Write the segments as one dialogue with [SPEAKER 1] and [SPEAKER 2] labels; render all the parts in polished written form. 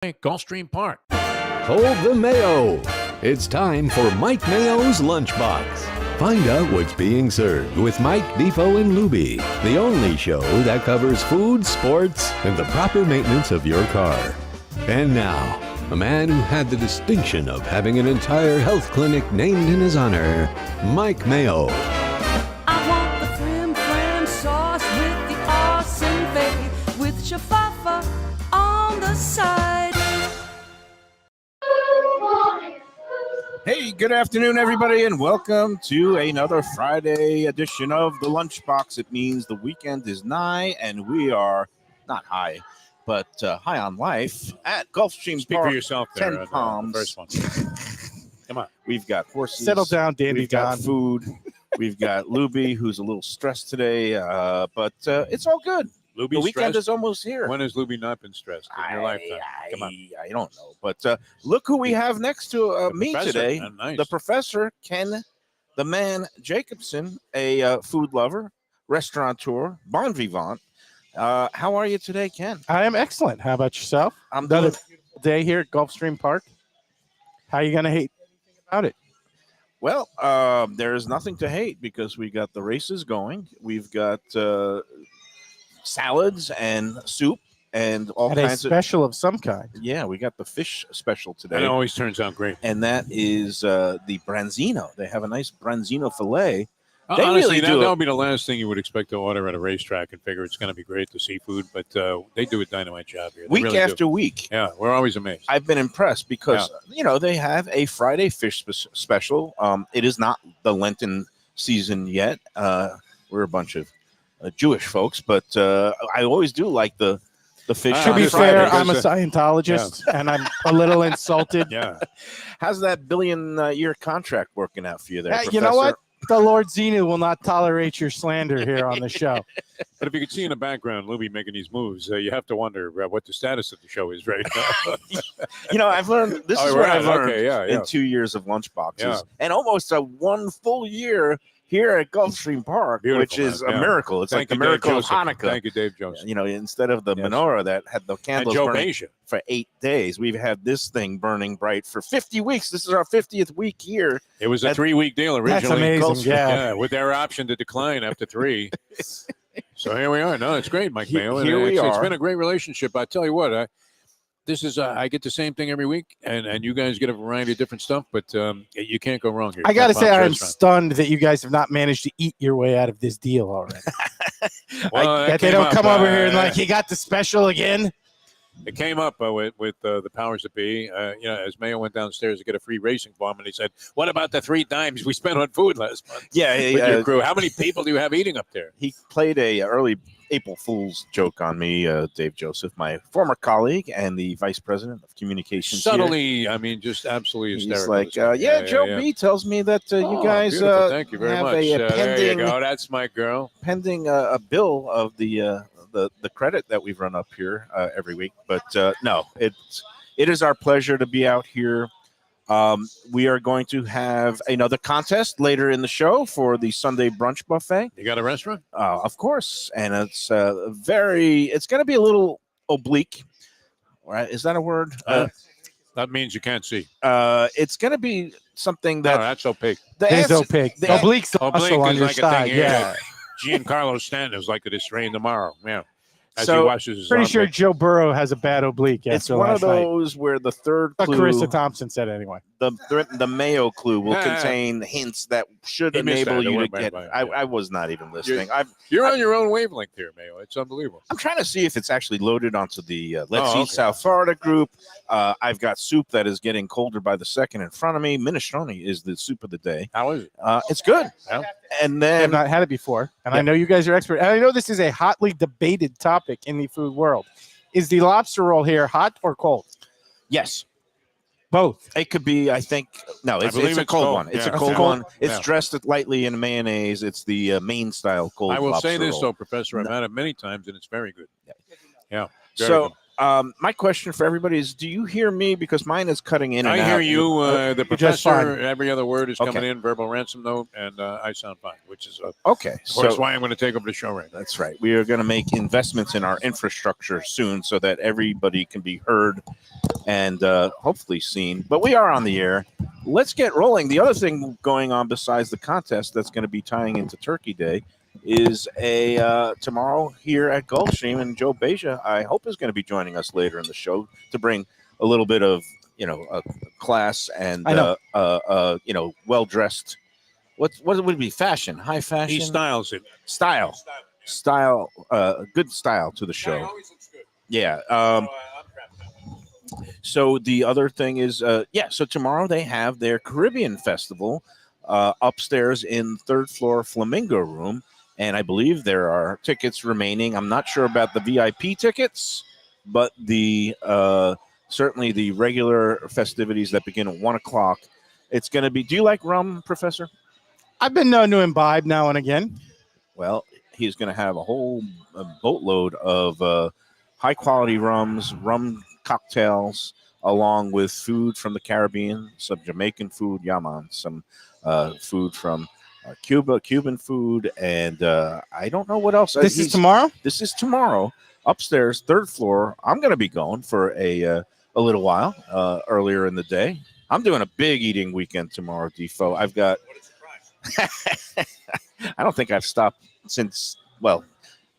[SPEAKER 1] Gulfstream Park.
[SPEAKER 2] Hold the Mayo. It's time for Mike Mayo's Lunchbox. Find out what's being served with Mike, Defo and Lubie, the only show that covers food, sports, and the proper maintenance of your car. And now, a man who had the distinction of having an entire health clinic named in his honor, Mike Mayo.
[SPEAKER 3] I want the flim flam sauce with the awesome fave, with shafafa on the side.
[SPEAKER 4] Hey, good afternoon, everybody, and welcome to another Friday edition of the Lunchbox. It means the weekend is nigh, and we are not high, but high on life at Gulfstream
[SPEAKER 1] Speak
[SPEAKER 4] Park.
[SPEAKER 1] for yourself there.
[SPEAKER 4] 10 Palms.
[SPEAKER 1] The first one. Come on.
[SPEAKER 4] We've got horses.
[SPEAKER 5] Settle down, Dandy
[SPEAKER 4] We've got
[SPEAKER 5] Don.
[SPEAKER 4] food. We've got Lubie, who's a little stressed today, but it's all good.
[SPEAKER 1] Lubie
[SPEAKER 4] The weekend
[SPEAKER 1] stressed?
[SPEAKER 4] is almost here.
[SPEAKER 1] When has Lubie not been stressed in your lifetime? Come on.
[SPEAKER 4] I don't know, but look who we have next to me
[SPEAKER 1] Professor.
[SPEAKER 4] today.
[SPEAKER 1] Nice.
[SPEAKER 4] The professor, Ken the Man Jacobson, a food lover, restaurateur, bon vivant. How are you today, Ken?
[SPEAKER 5] I am excellent. How about yourself?
[SPEAKER 4] I'm
[SPEAKER 5] Another
[SPEAKER 4] doing
[SPEAKER 5] beautiful day here at Gulfstream Park. How are you going to hate anything about it?
[SPEAKER 4] well. There's nothing to hate because we got the races going. We've got salads and soup and all
[SPEAKER 5] And a
[SPEAKER 4] kinds of.
[SPEAKER 5] special of some kind.
[SPEAKER 4] Yeah, we got the fish special
[SPEAKER 1] That
[SPEAKER 4] today.
[SPEAKER 1] always turns out great.
[SPEAKER 4] And that is the branzino. They have a nice branzino fillet. They
[SPEAKER 1] Honestly,
[SPEAKER 4] really do
[SPEAKER 1] that
[SPEAKER 4] it.
[SPEAKER 1] would be the last thing you would expect to order at a racetrack and figure it's going to be great, the seafood, but they do a dynamite job here. They
[SPEAKER 4] Week
[SPEAKER 1] really do.
[SPEAKER 4] after week,
[SPEAKER 1] Yeah, we're always amazed.
[SPEAKER 4] I've been impressed because, they have a Friday fish special. It is not the Lenten season yet. We're a bunch of Jewish folks, but I always do like the fish.
[SPEAKER 5] To
[SPEAKER 4] on
[SPEAKER 5] be
[SPEAKER 4] Friday.
[SPEAKER 5] fair, I'm a Scientologist, and I'm a little insulted.
[SPEAKER 1] Yeah.
[SPEAKER 4] How's that billion-year contract working out for you there,
[SPEAKER 5] You know
[SPEAKER 4] Professor?
[SPEAKER 5] what? The Lord Xenu will not tolerate your slander here on the show.
[SPEAKER 1] But if you could see in the background Lubie making these moves, you have to wonder what the status of the show is right now.
[SPEAKER 4] I've learned. This
[SPEAKER 1] Oh,
[SPEAKER 4] is what
[SPEAKER 1] right.
[SPEAKER 4] I've learned
[SPEAKER 1] Okay, yeah.
[SPEAKER 4] in 2 years of Lunchboxes,
[SPEAKER 1] Yeah.
[SPEAKER 4] and almost a one full year here at Gulfstream Park,
[SPEAKER 1] Beautiful,
[SPEAKER 4] which is
[SPEAKER 1] man.
[SPEAKER 4] a
[SPEAKER 1] Yeah.
[SPEAKER 4] miracle. It's like the
[SPEAKER 1] you, Dave
[SPEAKER 4] miracle of
[SPEAKER 1] Joseph.
[SPEAKER 4] Hanukkah.
[SPEAKER 1] Thank you, Dave Joseph.
[SPEAKER 4] Instead of the
[SPEAKER 1] Yes.
[SPEAKER 4] menorah that had the
[SPEAKER 1] And
[SPEAKER 4] candles
[SPEAKER 1] Joe
[SPEAKER 4] burning
[SPEAKER 1] Beja.
[SPEAKER 4] for 8 days, we've had this thing burning bright for 50 weeks. This is our 50th week here.
[SPEAKER 1] It was a
[SPEAKER 4] That-
[SPEAKER 1] 3-week deal originally.
[SPEAKER 5] That's amazing. Yeah.
[SPEAKER 1] With their option to decline after 3. So here we are. No, it's great, Mike Mayo. And
[SPEAKER 4] Here we
[SPEAKER 1] it's
[SPEAKER 4] are.
[SPEAKER 1] been a great relationship. I tell you what, I get the same thing every week, and you guys get a variety of different stuff, but you can't go wrong here.
[SPEAKER 5] I got to
[SPEAKER 1] At
[SPEAKER 5] say,
[SPEAKER 1] Bob's
[SPEAKER 5] I'm
[SPEAKER 1] Restaurant.
[SPEAKER 5] stunned that you guys have not managed to eat your way out of this deal already.
[SPEAKER 1] Well,
[SPEAKER 5] That they
[SPEAKER 1] came
[SPEAKER 5] don't
[SPEAKER 1] up,
[SPEAKER 5] come over here and you got the special again.
[SPEAKER 1] It came up with the powers that be. As Mayo went downstairs to get a free racing bomb, and he said, "What about the 3 dimes we spent on food last month
[SPEAKER 4] Yeah,
[SPEAKER 1] with your crew? How many people do you have eating up there?"
[SPEAKER 4] he played a early April Fool's joke on me, Dave Joseph, my former colleague and the vice president of communications. here.
[SPEAKER 1] Subtly, I mean, just absolutely
[SPEAKER 4] He's
[SPEAKER 1] hysterical.
[SPEAKER 4] like, Joe B tells me that you
[SPEAKER 1] Oh,
[SPEAKER 4] guys
[SPEAKER 1] beautiful. Thank you very
[SPEAKER 4] have
[SPEAKER 1] much.
[SPEAKER 4] a
[SPEAKER 1] There
[SPEAKER 4] pending
[SPEAKER 1] you go. That's my girl.
[SPEAKER 4] a bill of the credit that we've run up here every week. But no, it is our pleasure to be out here. We are going to have another contest later in the show for the Sunday brunch buffet.
[SPEAKER 1] You got a restaurant?
[SPEAKER 4] Of course, and it's it's going to be a little oblique. Right? Is that a word?
[SPEAKER 1] That means you can't see.
[SPEAKER 4] It's going to be something
[SPEAKER 1] No,
[SPEAKER 4] that
[SPEAKER 1] that's opaque.
[SPEAKER 4] the
[SPEAKER 5] There's
[SPEAKER 4] answer-
[SPEAKER 5] opaque.
[SPEAKER 4] the-
[SPEAKER 5] Oblique's the
[SPEAKER 1] Oblique
[SPEAKER 5] muscle on
[SPEAKER 1] is
[SPEAKER 5] your
[SPEAKER 1] like a
[SPEAKER 5] side.
[SPEAKER 1] thing here.
[SPEAKER 5] Yeah.
[SPEAKER 1] Giancarlo Stanton is like this rain tomorrow. Yeah. As
[SPEAKER 4] So,
[SPEAKER 1] he washes his
[SPEAKER 5] Pretty
[SPEAKER 1] armpit.
[SPEAKER 5] sure Joe Burrow has a bad oblique
[SPEAKER 4] It's
[SPEAKER 5] after
[SPEAKER 4] one of
[SPEAKER 5] last night.
[SPEAKER 4] those where the third
[SPEAKER 5] But
[SPEAKER 4] clue,
[SPEAKER 5] Carissa Thompson said anyway.
[SPEAKER 4] the Mayo clue, will
[SPEAKER 1] Yeah.
[SPEAKER 4] contain hints that should
[SPEAKER 1] He missed
[SPEAKER 4] enable
[SPEAKER 1] that.
[SPEAKER 4] you to
[SPEAKER 1] It went
[SPEAKER 4] get.
[SPEAKER 1] by,
[SPEAKER 4] I,
[SPEAKER 1] yeah.
[SPEAKER 4] I was not even listening.
[SPEAKER 1] You're on your own wavelength here, Mayo. It's unbelievable.
[SPEAKER 4] I'm trying to see if it's actually loaded onto the Let's
[SPEAKER 1] Oh,
[SPEAKER 4] Eat
[SPEAKER 1] okay.
[SPEAKER 4] South Florida group. I've got soup that is getting colder by the second in front of me. Minestrone is the soup of the day.
[SPEAKER 1] How is it?
[SPEAKER 4] It's good.
[SPEAKER 1] Yeah.
[SPEAKER 4] And
[SPEAKER 5] I've
[SPEAKER 4] then
[SPEAKER 5] not had it before, and I
[SPEAKER 4] Yeah.
[SPEAKER 5] know you guys are expert. And I know this is a hotly debated topic in the food world. Is the lobster roll here hot or cold?
[SPEAKER 4] yes,
[SPEAKER 5] Both.
[SPEAKER 4] it could be. I think no, it's
[SPEAKER 1] believe
[SPEAKER 4] a
[SPEAKER 1] it's
[SPEAKER 4] cold
[SPEAKER 1] cold.
[SPEAKER 4] one. It's
[SPEAKER 1] Yeah.
[SPEAKER 4] a cold
[SPEAKER 1] Yeah.
[SPEAKER 4] one. It's
[SPEAKER 1] Yeah.
[SPEAKER 4] dressed lightly in mayonnaise. It's the main style cold.
[SPEAKER 1] I will say
[SPEAKER 4] lobster
[SPEAKER 1] this,
[SPEAKER 4] roll.
[SPEAKER 1] though, Professor. I've had it many times, and it's very good. Yeah. Very
[SPEAKER 4] So
[SPEAKER 1] good.
[SPEAKER 4] My question for everybody is: do you hear me? Because mine is cutting in. And
[SPEAKER 1] I hear
[SPEAKER 4] out.
[SPEAKER 1] you. The
[SPEAKER 5] just fine.
[SPEAKER 1] professor, every other word is coming
[SPEAKER 4] Okay.
[SPEAKER 1] in, verbal ransom note, and I sound fine, which is, of
[SPEAKER 4] Okay,
[SPEAKER 1] course,
[SPEAKER 4] so
[SPEAKER 1] why I'm going to take over the show right now.
[SPEAKER 4] that's right. We are going to make investments in our infrastructure soon, so that everybody can be heard and hopefully seen. But we are on the air. Let's get rolling. The other thing going on besides the contest that's going to be tying into Turkey Day is a tomorrow here at Gulfstream, and Joe Beja, I hope, is going to be joining us later in the show to bring a little bit of class and
[SPEAKER 5] I know.
[SPEAKER 4] well dressed. What would it be? Fashion, high fashion,
[SPEAKER 1] He styles it.
[SPEAKER 4] style, good style to the show.
[SPEAKER 1] Always looks good.
[SPEAKER 4] Yeah.
[SPEAKER 1] I'm trapped that one.
[SPEAKER 4] So the other thing is, so tomorrow they have their Caribbean Festival upstairs in third floor Flamingo Room. And I believe there are tickets remaining. I'm not sure about the VIP tickets, but the certainly the regular festivities that begin at 1 o'clock. It's going to be. Do you like rum, Professor?
[SPEAKER 5] I've been known to imbibe now and again.
[SPEAKER 4] Well, he's going to have a whole boatload of high quality rums, rum cocktails, along with food from the Caribbean, some Jamaican food, yaman, some food from Cuba, Cuban food, and I don't know what else.
[SPEAKER 5] This is tomorrow?
[SPEAKER 4] This is tomorrow, upstairs, third floor. I'm going to be going for a little while earlier in the day. I'm doing a big eating weekend tomorrow, Defo. I've got. I don't think I've stopped since, well,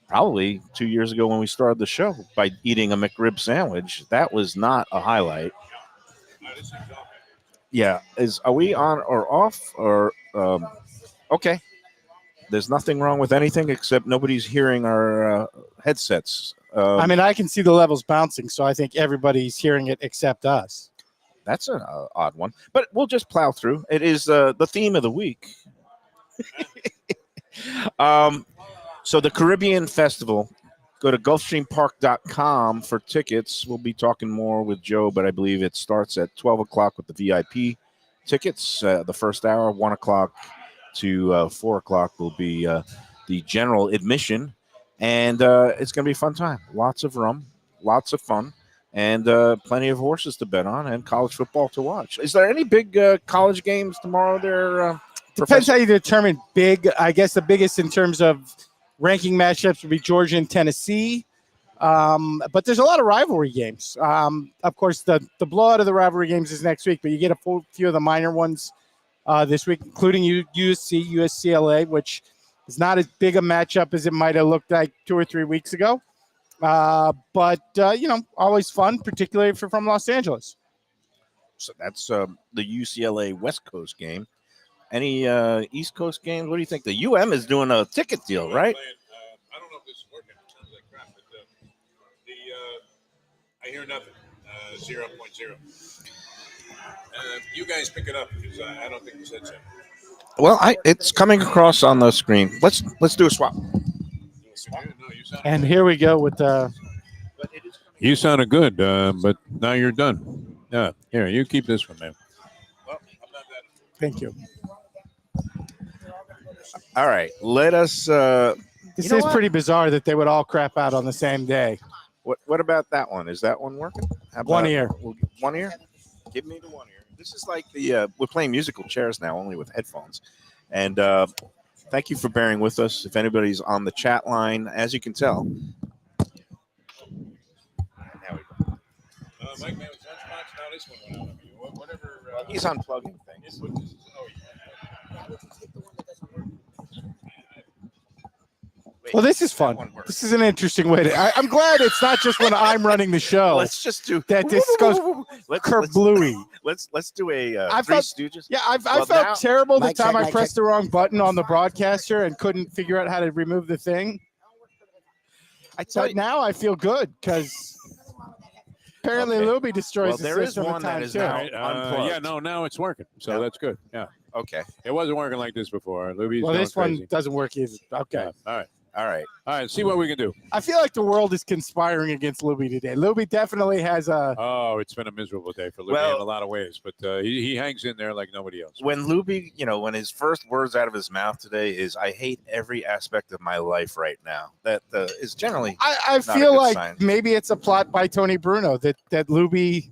[SPEAKER 4] probably 2 years ago when we started the show by eating a McRib sandwich. That was not a highlight. Yeah. Are we on or off or okay. There's nothing wrong with anything except nobody's hearing our headsets.
[SPEAKER 5] I mean, I can see the levels bouncing, so I think everybody's hearing it except us.
[SPEAKER 4] That's an odd one, but we'll just plow through. It is the theme of the week. So the Caribbean Festival, go to gulfstreampark.com for tickets. We'll be talking more with Joe, but I believe it starts at 12 o'clock with the VIP tickets. The first hour, 1 o'clock to 4 o'clock will be the general admission, and it's going to be a fun time. Lots of rum, lots of fun, and plenty of horses to bet on, and college football to watch. Is there any big college games tomorrow there?
[SPEAKER 5] Depends how you determine big. I guess the biggest in terms of ranking matchups would be Georgia and Tennessee. But there's a lot of rivalry games. Of course, the blowout of the rivalry games is next week, but you get a few of the minor ones this week, including USC, USCLA, which is not as big a matchup as it might have looked like 2 or 3 weeks ago. But always fun, particularly if you're from Los Angeles.
[SPEAKER 4] So that's the UCLA West Coast game. Any East Coast games? What do you think? The UM is doing a ticket deal, right?
[SPEAKER 1] I don't know if this is working. It sounds like crap, but I hear nothing. 0.0. You guys pick it up because I don't think this headset.
[SPEAKER 4] Well, it's coming across on the screen. Let's do a swap.
[SPEAKER 1] No, you sound.
[SPEAKER 5] And here we go with the.
[SPEAKER 1] You sounded good, but now you're done. Yeah, here, you keep this one, man. Well, I'm not that.
[SPEAKER 5] Thank you.
[SPEAKER 4] All right, let us.
[SPEAKER 5] This is pretty bizarre that they would all crap out on the same day.
[SPEAKER 4] What about that one? Is that one working? How
[SPEAKER 5] One
[SPEAKER 4] about-
[SPEAKER 5] ear.
[SPEAKER 4] One ear. Give me the one ear. This is like the we're playing musical chairs now, only with headphones. And thank you for bearing with us. If anybody's on the chat line, as you can tell. Now we go.
[SPEAKER 1] Mike, man, was Lunchbox. Now this one went out. Whatever.
[SPEAKER 4] He's unplugging things.
[SPEAKER 5] Well, this is fun. This is an interesting way to. I'm glad it's not just when I'm running the show.
[SPEAKER 4] Let's just do
[SPEAKER 5] that. This goes kerblooey.
[SPEAKER 4] Let's do a
[SPEAKER 5] I
[SPEAKER 4] Three
[SPEAKER 5] felt-
[SPEAKER 4] Stooges.
[SPEAKER 5] Yeah, I
[SPEAKER 4] Well,
[SPEAKER 5] felt
[SPEAKER 4] now-
[SPEAKER 5] terrible the
[SPEAKER 6] Mic
[SPEAKER 5] time
[SPEAKER 6] check,
[SPEAKER 5] I
[SPEAKER 6] mic
[SPEAKER 5] pressed the wrong button on the broadcaster and couldn't figure out how to remove the thing.
[SPEAKER 4] I tell
[SPEAKER 5] But
[SPEAKER 4] you,
[SPEAKER 5] now I feel good because apparently
[SPEAKER 4] Okay.
[SPEAKER 5] Lubie destroys
[SPEAKER 4] Well,
[SPEAKER 5] the
[SPEAKER 4] there is
[SPEAKER 5] system
[SPEAKER 4] one
[SPEAKER 5] at
[SPEAKER 4] that
[SPEAKER 5] times
[SPEAKER 4] is
[SPEAKER 5] too.
[SPEAKER 4] now-
[SPEAKER 1] Right,
[SPEAKER 4] unplugged.
[SPEAKER 1] yeah, no, now it's working. So
[SPEAKER 4] Yeah.
[SPEAKER 1] that's good. Yeah.
[SPEAKER 4] okay.
[SPEAKER 1] It wasn't working like this before. Lubie's
[SPEAKER 5] Well,
[SPEAKER 1] going
[SPEAKER 5] this one
[SPEAKER 1] crazy.
[SPEAKER 5] doesn't work either. Okay.
[SPEAKER 1] Yeah, all right.
[SPEAKER 4] All right.
[SPEAKER 1] All right, see what we can do.
[SPEAKER 5] I feel like the world is conspiring against Lubie today. Lubie definitely has a.
[SPEAKER 1] Oh, it's been a miserable day for Lubie in a lot of ways, but he hangs in there like nobody else.
[SPEAKER 4] When Lubie, when his first words out of his mouth today is, "I hate every aspect of my life right now," that is generally.
[SPEAKER 5] I
[SPEAKER 4] not a
[SPEAKER 5] feel
[SPEAKER 4] good
[SPEAKER 5] like
[SPEAKER 4] sign.
[SPEAKER 5] maybe it's a plot by Tony Bruno that Lubie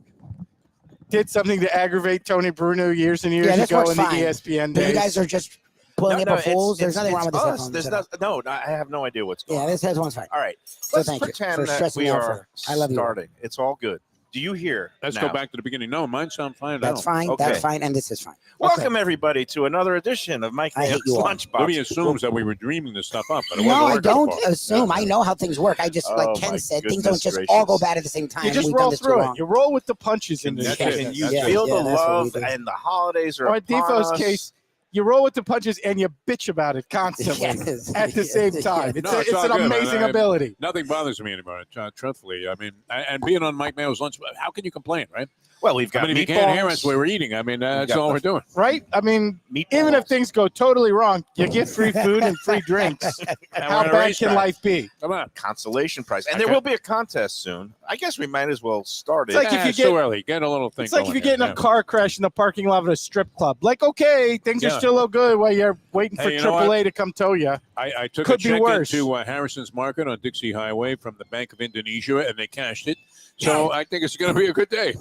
[SPEAKER 5] did something to aggravate Tony Bruno years and years
[SPEAKER 6] Yeah, this
[SPEAKER 5] ago
[SPEAKER 6] works
[SPEAKER 5] in the
[SPEAKER 6] fine.
[SPEAKER 5] ESPN
[SPEAKER 6] But
[SPEAKER 5] days.
[SPEAKER 6] you guys are just pulling April Fools. There's nothing wrong with this.
[SPEAKER 4] Us. There's no, I have no idea what's going on.
[SPEAKER 6] Yeah, this one's fine.
[SPEAKER 4] All right.
[SPEAKER 6] So
[SPEAKER 4] Let's
[SPEAKER 6] thank you
[SPEAKER 4] pretend
[SPEAKER 6] for
[SPEAKER 4] that
[SPEAKER 6] stressing
[SPEAKER 4] we
[SPEAKER 6] me out
[SPEAKER 4] are
[SPEAKER 6] I love you.
[SPEAKER 4] starting. It's all good. Do you hear?
[SPEAKER 1] Let's
[SPEAKER 4] now?
[SPEAKER 1] go back to the beginning. No, mine sound fine.
[SPEAKER 6] That's fine.
[SPEAKER 4] Okay.
[SPEAKER 6] That's fine. And this is fine.
[SPEAKER 4] Welcome, everybody, to another edition of Mike
[SPEAKER 6] I hate
[SPEAKER 4] Mayo's
[SPEAKER 6] you all.
[SPEAKER 4] Lunchbox.
[SPEAKER 1] Lubie assumes that we were dreaming this stuff up, but it
[SPEAKER 6] No,
[SPEAKER 1] wasn't
[SPEAKER 6] I
[SPEAKER 1] working
[SPEAKER 6] don't
[SPEAKER 1] so far.
[SPEAKER 6] assume. I know how things work. I just,
[SPEAKER 4] Oh,
[SPEAKER 6] like
[SPEAKER 4] my
[SPEAKER 6] Ken said, things
[SPEAKER 4] goodness
[SPEAKER 6] don't just all go
[SPEAKER 4] gracious.
[SPEAKER 6] bad at the same time.
[SPEAKER 5] You just
[SPEAKER 6] We've done
[SPEAKER 5] roll
[SPEAKER 6] this too
[SPEAKER 5] through it.
[SPEAKER 6] long.
[SPEAKER 5] You roll with the punches in this.
[SPEAKER 1] That's
[SPEAKER 5] case.
[SPEAKER 1] it.
[SPEAKER 4] Can you
[SPEAKER 6] Yeah,
[SPEAKER 4] feel
[SPEAKER 6] yeah,
[SPEAKER 4] the
[SPEAKER 6] that's what we
[SPEAKER 4] love
[SPEAKER 6] do.
[SPEAKER 4] and the holidays are
[SPEAKER 5] Or in
[SPEAKER 4] upon
[SPEAKER 5] Defo's
[SPEAKER 4] us?
[SPEAKER 5] case, you roll with the punches and you bitch about it constantly
[SPEAKER 6] Yes.
[SPEAKER 5] at the same time.
[SPEAKER 6] Yes.
[SPEAKER 1] No,
[SPEAKER 5] It's
[SPEAKER 1] it's all
[SPEAKER 5] an
[SPEAKER 1] good.
[SPEAKER 5] amazing ability.
[SPEAKER 1] Nothing bothers me anymore, truthfully. I mean, and being on Mike Mayo's lunch, how can you complain, right?
[SPEAKER 4] Well, we've got
[SPEAKER 1] I mean, if you
[SPEAKER 4] meatballs.
[SPEAKER 1] can't hear us, we're eating. I mean, that's
[SPEAKER 4] got
[SPEAKER 1] all
[SPEAKER 4] the-
[SPEAKER 1] we're doing.
[SPEAKER 5] Right? I mean,
[SPEAKER 4] Meatballs.
[SPEAKER 5] even if things go totally wrong, you get free food and free drinks.
[SPEAKER 1] And
[SPEAKER 5] How
[SPEAKER 1] we're at a
[SPEAKER 5] bad
[SPEAKER 1] racetrack.
[SPEAKER 5] can life be?
[SPEAKER 1] Come on.
[SPEAKER 4] Consolation prize, and
[SPEAKER 1] Okay.
[SPEAKER 4] there will be a contest soon. I guess we might as well start it.
[SPEAKER 5] It's like if you
[SPEAKER 1] it's too
[SPEAKER 5] get-
[SPEAKER 1] early. Get a little thing.
[SPEAKER 5] It's like if
[SPEAKER 1] going
[SPEAKER 5] you get in
[SPEAKER 1] here.
[SPEAKER 5] a car crash in the parking lot of a strip club. Like, okay, things are
[SPEAKER 1] Yeah.
[SPEAKER 5] still all good while you're waiting for
[SPEAKER 1] Hey, you know what?
[SPEAKER 5] AAA to come tow you.
[SPEAKER 1] I took
[SPEAKER 5] Could
[SPEAKER 1] a
[SPEAKER 5] be
[SPEAKER 1] check
[SPEAKER 5] worse.
[SPEAKER 1] into Harrison's Market on Dixie Highway from the Bank of Indonesia, and they cashed it. So I think it's going to be a good day.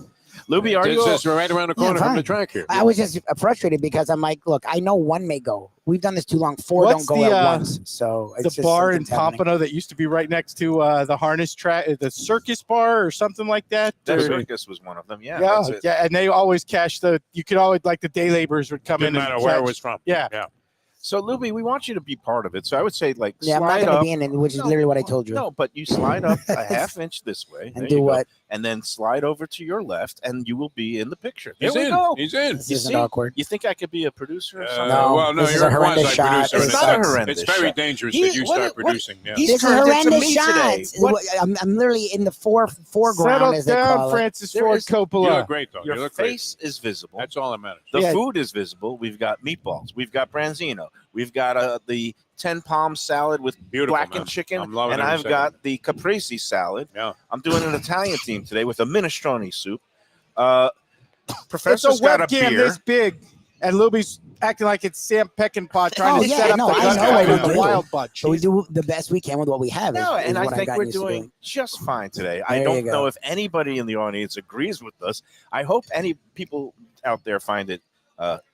[SPEAKER 4] Lubie, are
[SPEAKER 1] It's
[SPEAKER 4] you?
[SPEAKER 1] just right around the corner from
[SPEAKER 6] fine.
[SPEAKER 1] the track here.
[SPEAKER 6] I was just frustrated because I'm like, look, I know one may go. We've done this too long. Four
[SPEAKER 5] What's
[SPEAKER 6] don't go
[SPEAKER 5] the,
[SPEAKER 6] at
[SPEAKER 5] uh,
[SPEAKER 6] once. So
[SPEAKER 5] The
[SPEAKER 6] it's just
[SPEAKER 5] bar in
[SPEAKER 6] something's happening.
[SPEAKER 5] Pompano that used to be right next to the harness track, the circus bar or something like that.
[SPEAKER 4] That
[SPEAKER 5] Or-
[SPEAKER 4] circus was one of them. Yeah.
[SPEAKER 5] yeah,
[SPEAKER 4] that's it.
[SPEAKER 5] yeah, and they always cash you could always, like, the day laborers would come
[SPEAKER 1] Didn't
[SPEAKER 5] in
[SPEAKER 1] matter
[SPEAKER 5] and
[SPEAKER 1] where it
[SPEAKER 5] catch-
[SPEAKER 1] was from.
[SPEAKER 5] Yeah.
[SPEAKER 4] So, Lubie, we want you to be part of it. So I would say, like,
[SPEAKER 6] Yeah, I'm not
[SPEAKER 4] slide
[SPEAKER 6] going to
[SPEAKER 4] up.
[SPEAKER 6] be in it, which is literally what I told you.
[SPEAKER 4] No, but you slide up a half inch this way.
[SPEAKER 6] and
[SPEAKER 4] There
[SPEAKER 6] do
[SPEAKER 4] you go.
[SPEAKER 6] what?
[SPEAKER 4] And then slide over to your left, and you will be in the picture. There
[SPEAKER 1] He's
[SPEAKER 4] we
[SPEAKER 1] in.
[SPEAKER 4] go.
[SPEAKER 1] He's in.
[SPEAKER 6] This
[SPEAKER 4] You
[SPEAKER 6] isn't
[SPEAKER 4] see?
[SPEAKER 6] awkward.
[SPEAKER 4] You think I could be a producer or something?
[SPEAKER 6] No,
[SPEAKER 1] well, no,
[SPEAKER 6] this is
[SPEAKER 1] you're
[SPEAKER 6] a horrendous
[SPEAKER 1] quasi-producer,
[SPEAKER 6] shot.
[SPEAKER 1] and
[SPEAKER 4] It's not a
[SPEAKER 1] it's
[SPEAKER 4] horrendous
[SPEAKER 1] very
[SPEAKER 4] shot.
[SPEAKER 1] dangerous
[SPEAKER 4] He-
[SPEAKER 1] that you
[SPEAKER 4] what-
[SPEAKER 1] start
[SPEAKER 4] what-
[SPEAKER 1] producing. Yeah.
[SPEAKER 4] He's
[SPEAKER 6] These are
[SPEAKER 4] turned it to
[SPEAKER 6] horrendous
[SPEAKER 4] me today.
[SPEAKER 6] shots.
[SPEAKER 4] What-
[SPEAKER 6] I'm literally in the foreground,
[SPEAKER 5] Settle
[SPEAKER 6] as they
[SPEAKER 5] down,
[SPEAKER 6] call it.
[SPEAKER 5] Francis
[SPEAKER 4] There
[SPEAKER 5] Ford
[SPEAKER 4] is-
[SPEAKER 1] You
[SPEAKER 5] Coppola.
[SPEAKER 1] look great, though. You
[SPEAKER 4] Your
[SPEAKER 1] look great.
[SPEAKER 4] face is visible.
[SPEAKER 1] That's all that matters.
[SPEAKER 4] The
[SPEAKER 5] Yeah.
[SPEAKER 4] food is visible. We've got meatballs. We've got branzino. We've got the 10 palm salad with
[SPEAKER 1] Beautiful,
[SPEAKER 4] blackened
[SPEAKER 1] man.
[SPEAKER 4] chicken.
[SPEAKER 1] I'm loving
[SPEAKER 4] and
[SPEAKER 1] every
[SPEAKER 4] I've
[SPEAKER 1] second.
[SPEAKER 4] got the caprese salad.
[SPEAKER 1] Yeah.
[SPEAKER 4] I'm doing an Italian theme today with a minestrone soup.
[SPEAKER 5] It's a
[SPEAKER 4] Professor's got a
[SPEAKER 5] webcam
[SPEAKER 4] beer.
[SPEAKER 5] this big, and Lubie's acting like it's Sam Peckinpah trying
[SPEAKER 6] Oh,
[SPEAKER 5] to
[SPEAKER 6] yeah,
[SPEAKER 5] set up
[SPEAKER 6] no,
[SPEAKER 5] the
[SPEAKER 6] I
[SPEAKER 5] gun
[SPEAKER 6] know
[SPEAKER 5] guy
[SPEAKER 6] what
[SPEAKER 5] with
[SPEAKER 6] we
[SPEAKER 5] the
[SPEAKER 6] do.
[SPEAKER 5] wild bunch.
[SPEAKER 6] So we do the best we can with what we have.
[SPEAKER 4] No,
[SPEAKER 6] is
[SPEAKER 4] and I
[SPEAKER 6] what I've
[SPEAKER 4] think
[SPEAKER 6] gotten
[SPEAKER 4] we're
[SPEAKER 6] used to
[SPEAKER 4] doing just fine today. I
[SPEAKER 6] There
[SPEAKER 4] don't
[SPEAKER 6] you go.
[SPEAKER 4] know if anybody in the audience agrees with us. I hope any people out there find it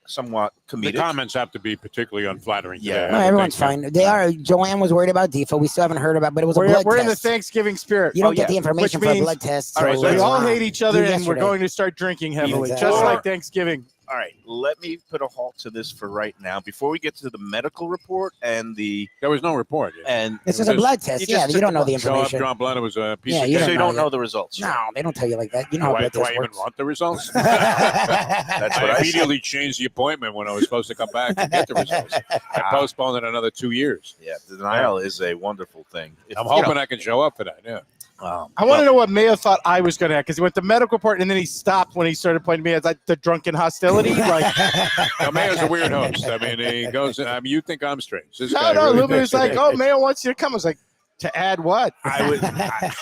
[SPEAKER 4] somewhat
[SPEAKER 1] The
[SPEAKER 4] comedic.
[SPEAKER 1] comments have to be particularly unflattering.
[SPEAKER 4] Yeah.
[SPEAKER 1] today,
[SPEAKER 6] No,
[SPEAKER 1] I would
[SPEAKER 6] everyone's
[SPEAKER 1] think.
[SPEAKER 6] fine. They are. Joanne was worried about Defo. We still haven't heard about, but it was a
[SPEAKER 5] We're,
[SPEAKER 6] blood
[SPEAKER 5] we're in the
[SPEAKER 6] test.
[SPEAKER 5] Thanksgiving spirit.
[SPEAKER 6] You don't
[SPEAKER 4] Oh,
[SPEAKER 6] get
[SPEAKER 4] yeah.
[SPEAKER 6] the information
[SPEAKER 5] Which
[SPEAKER 6] for a
[SPEAKER 5] means-
[SPEAKER 6] blood test.
[SPEAKER 4] All right,
[SPEAKER 6] so
[SPEAKER 4] so
[SPEAKER 5] We
[SPEAKER 6] it's
[SPEAKER 5] all
[SPEAKER 6] fine.
[SPEAKER 5] hate each other,
[SPEAKER 6] You
[SPEAKER 5] and we're
[SPEAKER 6] yesterday.
[SPEAKER 5] going to start drinking heavily,
[SPEAKER 6] Exactly.
[SPEAKER 5] just like Thanksgiving.
[SPEAKER 4] All right, let me put a halt to this for right now before we get to the medical report and the
[SPEAKER 1] There was no report yet.
[SPEAKER 4] and
[SPEAKER 6] This
[SPEAKER 1] It
[SPEAKER 6] is a
[SPEAKER 1] was
[SPEAKER 6] blood
[SPEAKER 4] you
[SPEAKER 6] test.
[SPEAKER 4] just
[SPEAKER 6] Yeah,
[SPEAKER 4] took
[SPEAKER 6] you don't
[SPEAKER 4] the
[SPEAKER 6] know the
[SPEAKER 4] blood.
[SPEAKER 1] Show up,
[SPEAKER 6] information.
[SPEAKER 1] drawn blood. It was a piece
[SPEAKER 6] Yeah,
[SPEAKER 1] of
[SPEAKER 6] you
[SPEAKER 4] so
[SPEAKER 1] cake.
[SPEAKER 4] you
[SPEAKER 6] know
[SPEAKER 4] don't
[SPEAKER 6] yet.
[SPEAKER 4] know the results.
[SPEAKER 6] No, they don't tell you like that. You know
[SPEAKER 1] Do
[SPEAKER 6] how
[SPEAKER 1] I,
[SPEAKER 6] blood
[SPEAKER 1] do I
[SPEAKER 6] test
[SPEAKER 1] even
[SPEAKER 6] works.
[SPEAKER 1] want the results?
[SPEAKER 4] That's what
[SPEAKER 1] I
[SPEAKER 4] I
[SPEAKER 1] immediately changed the appointment when I was supposed to come back and get the results. I postponed it another 2 years.
[SPEAKER 4] Yeah, denial is a wonderful thing. If,
[SPEAKER 1] I'm
[SPEAKER 4] you know,
[SPEAKER 1] hoping I can show up for that. Yeah.
[SPEAKER 5] I want to know what Mayo thought I was going to have, because he went to medical report, and then he stopped when he started pointing to me as like the drunken hostility. Like,
[SPEAKER 1] Now, Mayo's a weird host. I mean, he goes. I mean, you think I'm strange. This
[SPEAKER 5] no,
[SPEAKER 1] guy
[SPEAKER 5] no.
[SPEAKER 1] really
[SPEAKER 5] Lubie was
[SPEAKER 1] thinks
[SPEAKER 5] like,
[SPEAKER 1] that-
[SPEAKER 5] "Oh, Mayo wants you to come." I was like, "To add what?"
[SPEAKER 4] I would.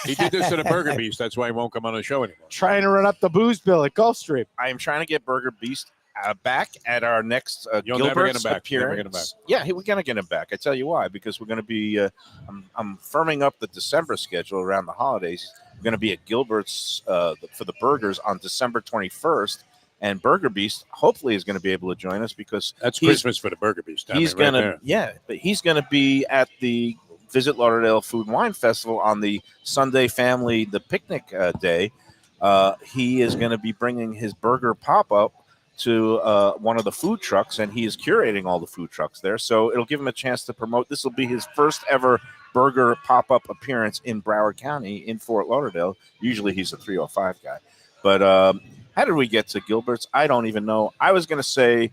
[SPEAKER 1] He did this to the Burger Beast. That's why he won't come on the show anymore.
[SPEAKER 5] Trying to run up the booze bill at Gulfstream.
[SPEAKER 4] I am trying to get Burger Beast back at our next
[SPEAKER 1] You'll never get
[SPEAKER 4] Gilbert's
[SPEAKER 1] him back.
[SPEAKER 4] appearance.
[SPEAKER 1] Never get him back.
[SPEAKER 4] Yeah, we're gonna get him back. I tell you why. Because we're gonna be. I'm firming up the December schedule around the holidays. We're gonna be at Gilbert's for the burgers on December 21st, and Burger Beast hopefully is going to be able to join us because
[SPEAKER 1] That's
[SPEAKER 4] he's-
[SPEAKER 1] Christmas for the Burger Beast. I
[SPEAKER 4] he's
[SPEAKER 1] mean, right
[SPEAKER 4] gonna
[SPEAKER 1] there.
[SPEAKER 4] but he's gonna be at the Visit Lauderdale Food and Wine Festival on the Sunday family the picnic day. He is going to be bringing his burger pop-up to one of the food trucks, and he is curating all the food trucks there, so it'll give him a chance to promote. This will be his first ever burger pop-up appearance in Broward County in Fort Lauderdale. Usually he's a 305 guy, but how did we get to Gilbert's? I don't even know. I was going to say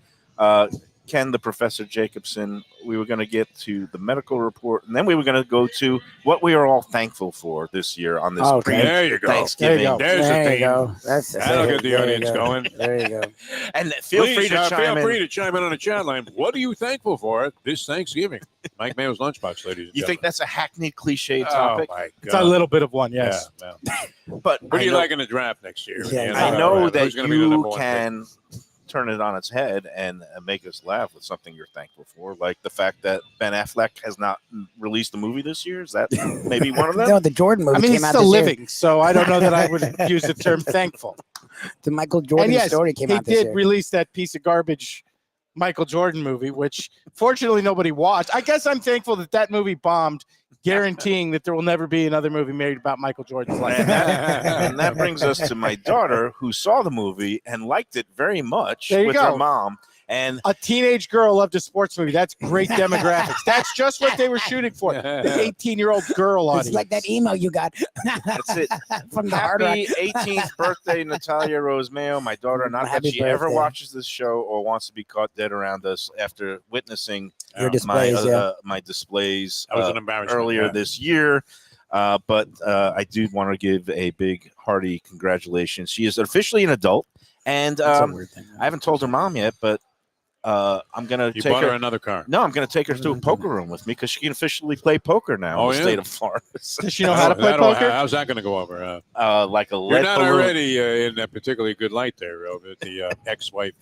[SPEAKER 4] Ken, the Professor Jacobson. We were going to get to the medical report, and then we were going to go to what we are all thankful for this year on this
[SPEAKER 6] Okay.
[SPEAKER 1] There you go.
[SPEAKER 4] Thanksgiving.
[SPEAKER 5] There you go.
[SPEAKER 1] There's
[SPEAKER 6] There
[SPEAKER 1] a
[SPEAKER 6] you
[SPEAKER 1] theme.
[SPEAKER 6] go.
[SPEAKER 1] That'll get the
[SPEAKER 6] there you
[SPEAKER 1] audience
[SPEAKER 6] go.
[SPEAKER 1] going.
[SPEAKER 6] There you go.
[SPEAKER 4] And feel
[SPEAKER 1] Please,
[SPEAKER 4] free to
[SPEAKER 1] feel
[SPEAKER 4] chime in.
[SPEAKER 1] free to chime in on the chat line. What are you thankful for this Thanksgiving? Mike Mayo's Lunchbox, ladies and
[SPEAKER 4] You think
[SPEAKER 1] gentlemen.
[SPEAKER 4] that's a hackneyed cliche
[SPEAKER 1] Oh,
[SPEAKER 4] topic?
[SPEAKER 1] my
[SPEAKER 5] It's a
[SPEAKER 1] God.
[SPEAKER 5] little bit of one, yes.
[SPEAKER 1] Yeah, well.
[SPEAKER 4] But
[SPEAKER 1] What do you
[SPEAKER 4] know-
[SPEAKER 1] like in the draft next year?
[SPEAKER 6] Yeah,
[SPEAKER 1] You
[SPEAKER 4] I know
[SPEAKER 1] who's
[SPEAKER 4] that
[SPEAKER 1] gonna be the
[SPEAKER 4] you
[SPEAKER 1] number one pick?
[SPEAKER 4] can turn it on its head and make us laugh with something you're thankful for, like the fact that Ben Affleck has not released a movie this year. Is that maybe one of them?
[SPEAKER 6] No, the Jordan movie
[SPEAKER 5] I mean,
[SPEAKER 6] came
[SPEAKER 5] he's
[SPEAKER 6] out
[SPEAKER 5] still
[SPEAKER 6] this year.
[SPEAKER 5] living, so I don't know that I would use the term thankful.
[SPEAKER 6] The Michael Jordan
[SPEAKER 5] And yes,
[SPEAKER 6] story came
[SPEAKER 5] he
[SPEAKER 6] out this
[SPEAKER 5] did
[SPEAKER 6] year.
[SPEAKER 5] release that piece of garbage Michael Jordan movie, which fortunately nobody watched. I guess I'm thankful that that movie bombed, guaranteeing that there will never be another movie made about Michael Jordan's life.
[SPEAKER 4] And that brings us to my daughter, who saw the movie and liked it very much
[SPEAKER 5] There you
[SPEAKER 4] with
[SPEAKER 5] go.
[SPEAKER 4] her mom. And
[SPEAKER 5] A teenage girl loved a sports movie. That's great demographics. That's just what they were shooting for. The 18-year-old girl audience.
[SPEAKER 6] It's like that email you got
[SPEAKER 4] that's it.
[SPEAKER 6] from the Hard Rock.
[SPEAKER 4] Happy 18th birthday, Natalia Rose Mayo, my daughter. Not that
[SPEAKER 6] Happy
[SPEAKER 4] she ever
[SPEAKER 6] birthday.
[SPEAKER 4] watches this show or wants to be caught dead around us after witnessing
[SPEAKER 6] Your displays,
[SPEAKER 4] my displays
[SPEAKER 1] That was an embarrassment.
[SPEAKER 4] earlier
[SPEAKER 1] yeah.
[SPEAKER 4] this year. But I do want to give a big, hearty congratulations. She is officially an adult, and
[SPEAKER 6] That's a weird thing.
[SPEAKER 4] I haven't told her mom yet, but I'm gonna
[SPEAKER 1] You
[SPEAKER 4] take
[SPEAKER 1] bought her
[SPEAKER 4] her.
[SPEAKER 1] another car.
[SPEAKER 4] No, I'm going to take her to a poker room with me because she can officially play poker now
[SPEAKER 1] Oh,
[SPEAKER 4] in the
[SPEAKER 1] yeah?
[SPEAKER 4] state of Florida.
[SPEAKER 5] Does she know how to play
[SPEAKER 1] That'll-
[SPEAKER 5] poker?
[SPEAKER 1] How's that going to go over?
[SPEAKER 4] Like a
[SPEAKER 1] You're
[SPEAKER 4] lead
[SPEAKER 1] not
[SPEAKER 4] balloon.
[SPEAKER 1] already in a particularly good light there over at the ex-wife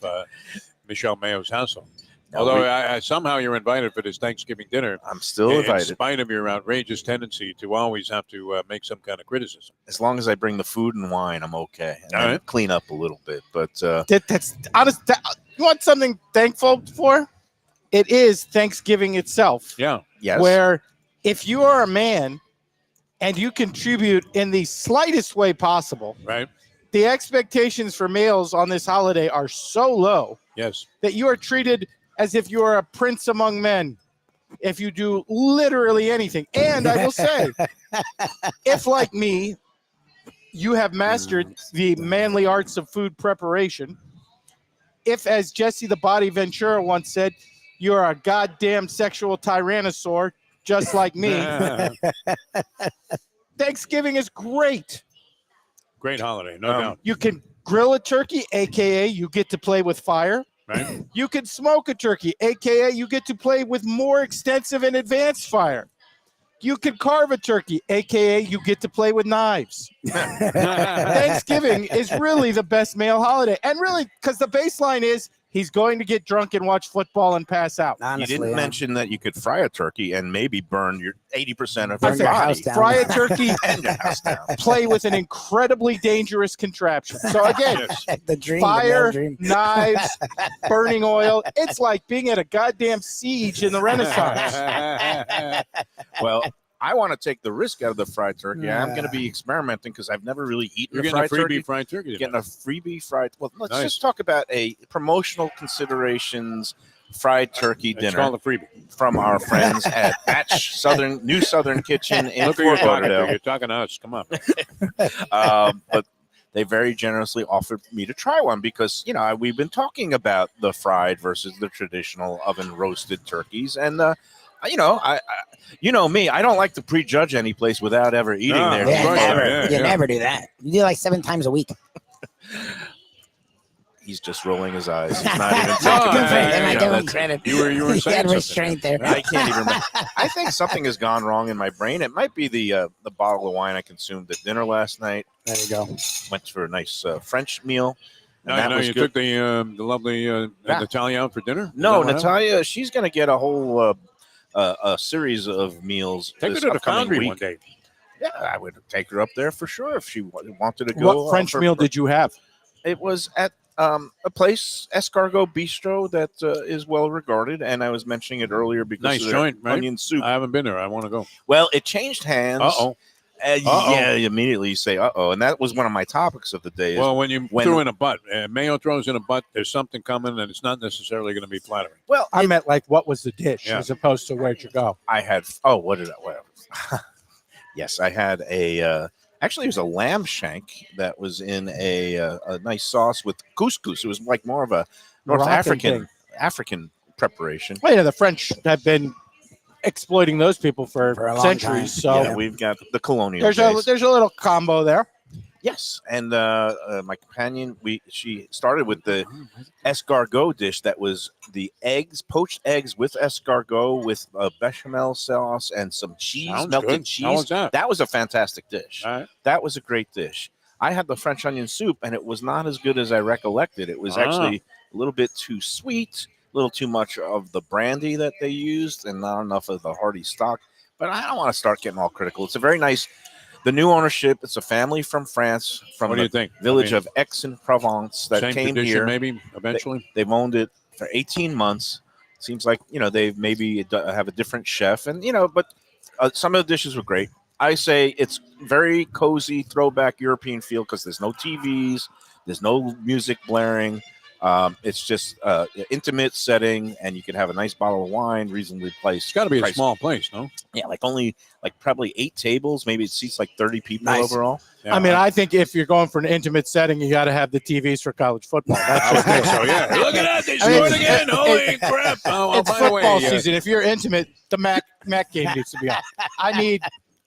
[SPEAKER 1] Michelle Mayo's household.
[SPEAKER 4] No,
[SPEAKER 1] Although
[SPEAKER 4] we-
[SPEAKER 1] somehow you're invited for this Thanksgiving dinner,
[SPEAKER 4] I'm still
[SPEAKER 1] in
[SPEAKER 4] invited
[SPEAKER 1] spite of your outrageous tendency to always have to make some kind of criticism.
[SPEAKER 4] as long as I bring the food and wine. I'm okay. And
[SPEAKER 1] All
[SPEAKER 4] then
[SPEAKER 1] right.
[SPEAKER 4] clean up a little bit, but
[SPEAKER 5] That's honest. You want something thankful for? It is Thanksgiving itself.
[SPEAKER 1] Yeah.
[SPEAKER 4] yes,
[SPEAKER 5] Where if you are a man and you contribute in the slightest way possible,
[SPEAKER 1] Right.
[SPEAKER 5] the expectations for males on this holiday are so low
[SPEAKER 1] Yes.
[SPEAKER 5] that you are treated as if you are a prince among men if you do literally anything. And I will say, if like me, you have mastered the manly arts of food preparation, if, as Jesse the Body Ventura once said, you're a goddamn sexual tyrannosaur just like me, Thanksgiving is great.
[SPEAKER 1] Great holiday, no doubt.
[SPEAKER 5] You can grill a turkey, aka you get to play with fire.
[SPEAKER 1] Right.
[SPEAKER 5] You can smoke a turkey, aka you get to play with more extensive and advanced fire. You can carve a turkey, aka you get to play with knives. Thanksgiving is really the best male holiday. And really, because the baseline is he's going to get drunk and watch football and pass out.
[SPEAKER 6] Honestly,
[SPEAKER 4] you didn't
[SPEAKER 6] yeah.
[SPEAKER 4] mention that you could fry a turkey and maybe burn your 80% of
[SPEAKER 6] Burn
[SPEAKER 4] your
[SPEAKER 6] your
[SPEAKER 4] body.
[SPEAKER 6] house down.
[SPEAKER 5] Fry a turkey,
[SPEAKER 4] And your house down.
[SPEAKER 5] play with an incredibly dangerous contraption. So again,
[SPEAKER 1] Yes.
[SPEAKER 6] the dream,
[SPEAKER 5] fire,
[SPEAKER 6] the male dream.
[SPEAKER 5] knives, burning oil. It's like being at a goddamn siege in the Renaissance.
[SPEAKER 4] Well, I want to take the risk out of the fried turkey. I'm going to be experimenting because I've never really eaten
[SPEAKER 1] You're
[SPEAKER 4] a
[SPEAKER 1] getting a
[SPEAKER 4] fried
[SPEAKER 1] freebie
[SPEAKER 4] turkey.
[SPEAKER 1] fried turkey.
[SPEAKER 4] Getting a freebie fried. Well, let's
[SPEAKER 1] Nice.
[SPEAKER 4] just talk about a promotional considerations fried turkey
[SPEAKER 1] It's
[SPEAKER 4] dinner
[SPEAKER 1] called a freebie.
[SPEAKER 4] from our friends at Batch New Southern Kitchen in
[SPEAKER 1] Look who you're
[SPEAKER 4] Fort
[SPEAKER 1] talking to.
[SPEAKER 4] Lauderdale.
[SPEAKER 1] You're talking to us. Come on.
[SPEAKER 4] But they very generously offered me to try one because we've been talking about the fried versus the traditional oven roasted turkeys, and I you know me, I don't like to prejudge any place without ever eating
[SPEAKER 1] No,
[SPEAKER 4] there.
[SPEAKER 1] of
[SPEAKER 6] Yeah,
[SPEAKER 1] course,
[SPEAKER 6] never.
[SPEAKER 1] yeah,
[SPEAKER 6] you
[SPEAKER 1] yeah.
[SPEAKER 6] never do that. You do like 7 times a week.
[SPEAKER 4] He's just rolling his eyes. He's not even
[SPEAKER 1] No,
[SPEAKER 4] taking
[SPEAKER 6] Good
[SPEAKER 4] the
[SPEAKER 6] for him. I
[SPEAKER 4] bait.
[SPEAKER 6] give him
[SPEAKER 4] That's-
[SPEAKER 6] credit.
[SPEAKER 1] You were
[SPEAKER 6] He
[SPEAKER 1] saying
[SPEAKER 6] had
[SPEAKER 1] something.
[SPEAKER 6] restraint there.
[SPEAKER 4] I can't even remember. I think something has gone wrong in my brain. It might be the bottle of wine I consumed at dinner last night.
[SPEAKER 6] There you go.
[SPEAKER 4] Went for a nice French meal. And
[SPEAKER 1] No,
[SPEAKER 4] that
[SPEAKER 1] no,
[SPEAKER 4] was
[SPEAKER 1] you
[SPEAKER 4] good.
[SPEAKER 1] took the lovely
[SPEAKER 6] Yeah.
[SPEAKER 1] Natalia out for dinner?
[SPEAKER 4] No,
[SPEAKER 1] Is that what happened?
[SPEAKER 4] Natalia, she's going to get a whole a series of meals.
[SPEAKER 1] Take her
[SPEAKER 4] this
[SPEAKER 1] to the
[SPEAKER 4] upcoming
[SPEAKER 1] foundry
[SPEAKER 4] week.
[SPEAKER 1] one day.
[SPEAKER 4] Yeah, I would take her up there for sure if she wanted to go.
[SPEAKER 5] What French
[SPEAKER 4] for-
[SPEAKER 5] meal did you have?
[SPEAKER 4] It was at a place, Escargot Bistro, that is well regarded, and I was mentioning it earlier because
[SPEAKER 1] Nice
[SPEAKER 4] of their
[SPEAKER 1] joint, right?
[SPEAKER 4] onion soup.
[SPEAKER 1] I haven't been there. I want to go.
[SPEAKER 4] Well, it changed hands.
[SPEAKER 1] Uh-oh. Uh-oh.
[SPEAKER 4] Yeah, immediately you say "uh-oh," and that was one of my topics of the day. is-
[SPEAKER 1] Well, when you
[SPEAKER 4] when-
[SPEAKER 1] threw in a butt, Mayo throws in a butt, there's something coming, and it's not necessarily going to be flattering.
[SPEAKER 4] well,
[SPEAKER 5] I meant like what was the dish
[SPEAKER 1] Yeah.
[SPEAKER 5] as opposed to where'd you go?
[SPEAKER 4] I had. Oh, what did I? What, yes, I had a. Actually, it was a lamb shank that was in a nice sauce with couscous. It was like more of a North
[SPEAKER 5] Moroccan
[SPEAKER 4] African
[SPEAKER 5] thing.
[SPEAKER 4] African preparation.
[SPEAKER 5] Well, the French have been exploiting those people for
[SPEAKER 6] For a long
[SPEAKER 5] centuries. So
[SPEAKER 4] Yeah, we've got the colonial
[SPEAKER 5] there's
[SPEAKER 4] days.
[SPEAKER 5] a little combo there.
[SPEAKER 4] Yes, and my companion, she started with the escargot dish that was the poached eggs with escargot with bechamel sauce and some cheese,
[SPEAKER 1] Sounds
[SPEAKER 4] melted
[SPEAKER 1] good.
[SPEAKER 4] cheese.
[SPEAKER 1] How was that?
[SPEAKER 4] That was a fantastic dish.
[SPEAKER 1] All right.
[SPEAKER 4] That was a great dish. I had the French onion soup, and it was not as good as I recollected. It was actually a little bit too sweet, a little too much of the brandy that they used, and not enough of the hearty stock. But I don't want to start getting all critical. It's a very nice. The new ownership, it's a family from France, from
[SPEAKER 1] What do you
[SPEAKER 4] the
[SPEAKER 1] think?
[SPEAKER 4] village of Aix-en-Provence that
[SPEAKER 1] Same
[SPEAKER 4] came
[SPEAKER 1] tradition,
[SPEAKER 4] here.
[SPEAKER 1] maybe eventually.
[SPEAKER 4] They've owned it for 18 months. Seems like, they maybe have a different chef. And, but some of the dishes were great. I say it's very cozy, throwback European feel because there's no TVs, there's no music blaring. It's just an intimate setting, and you can have a nice bottle of wine, reasonably priced.
[SPEAKER 1] It's got to be a small place, no?
[SPEAKER 4] Yeah, probably 8 tables. Maybe it seats like 30 people
[SPEAKER 6] Nice.
[SPEAKER 4] overall.
[SPEAKER 1] Yeah,
[SPEAKER 5] I mean, I think if you're going for an intimate setting, you got to have the TVs for college football.
[SPEAKER 1] I would think so, yeah. Look at that. They
[SPEAKER 5] I mean,
[SPEAKER 1] scored again. Holy crap. Oh,
[SPEAKER 5] It's
[SPEAKER 1] by the way,
[SPEAKER 5] football season. If you're intimate, the MAC game needs to be on.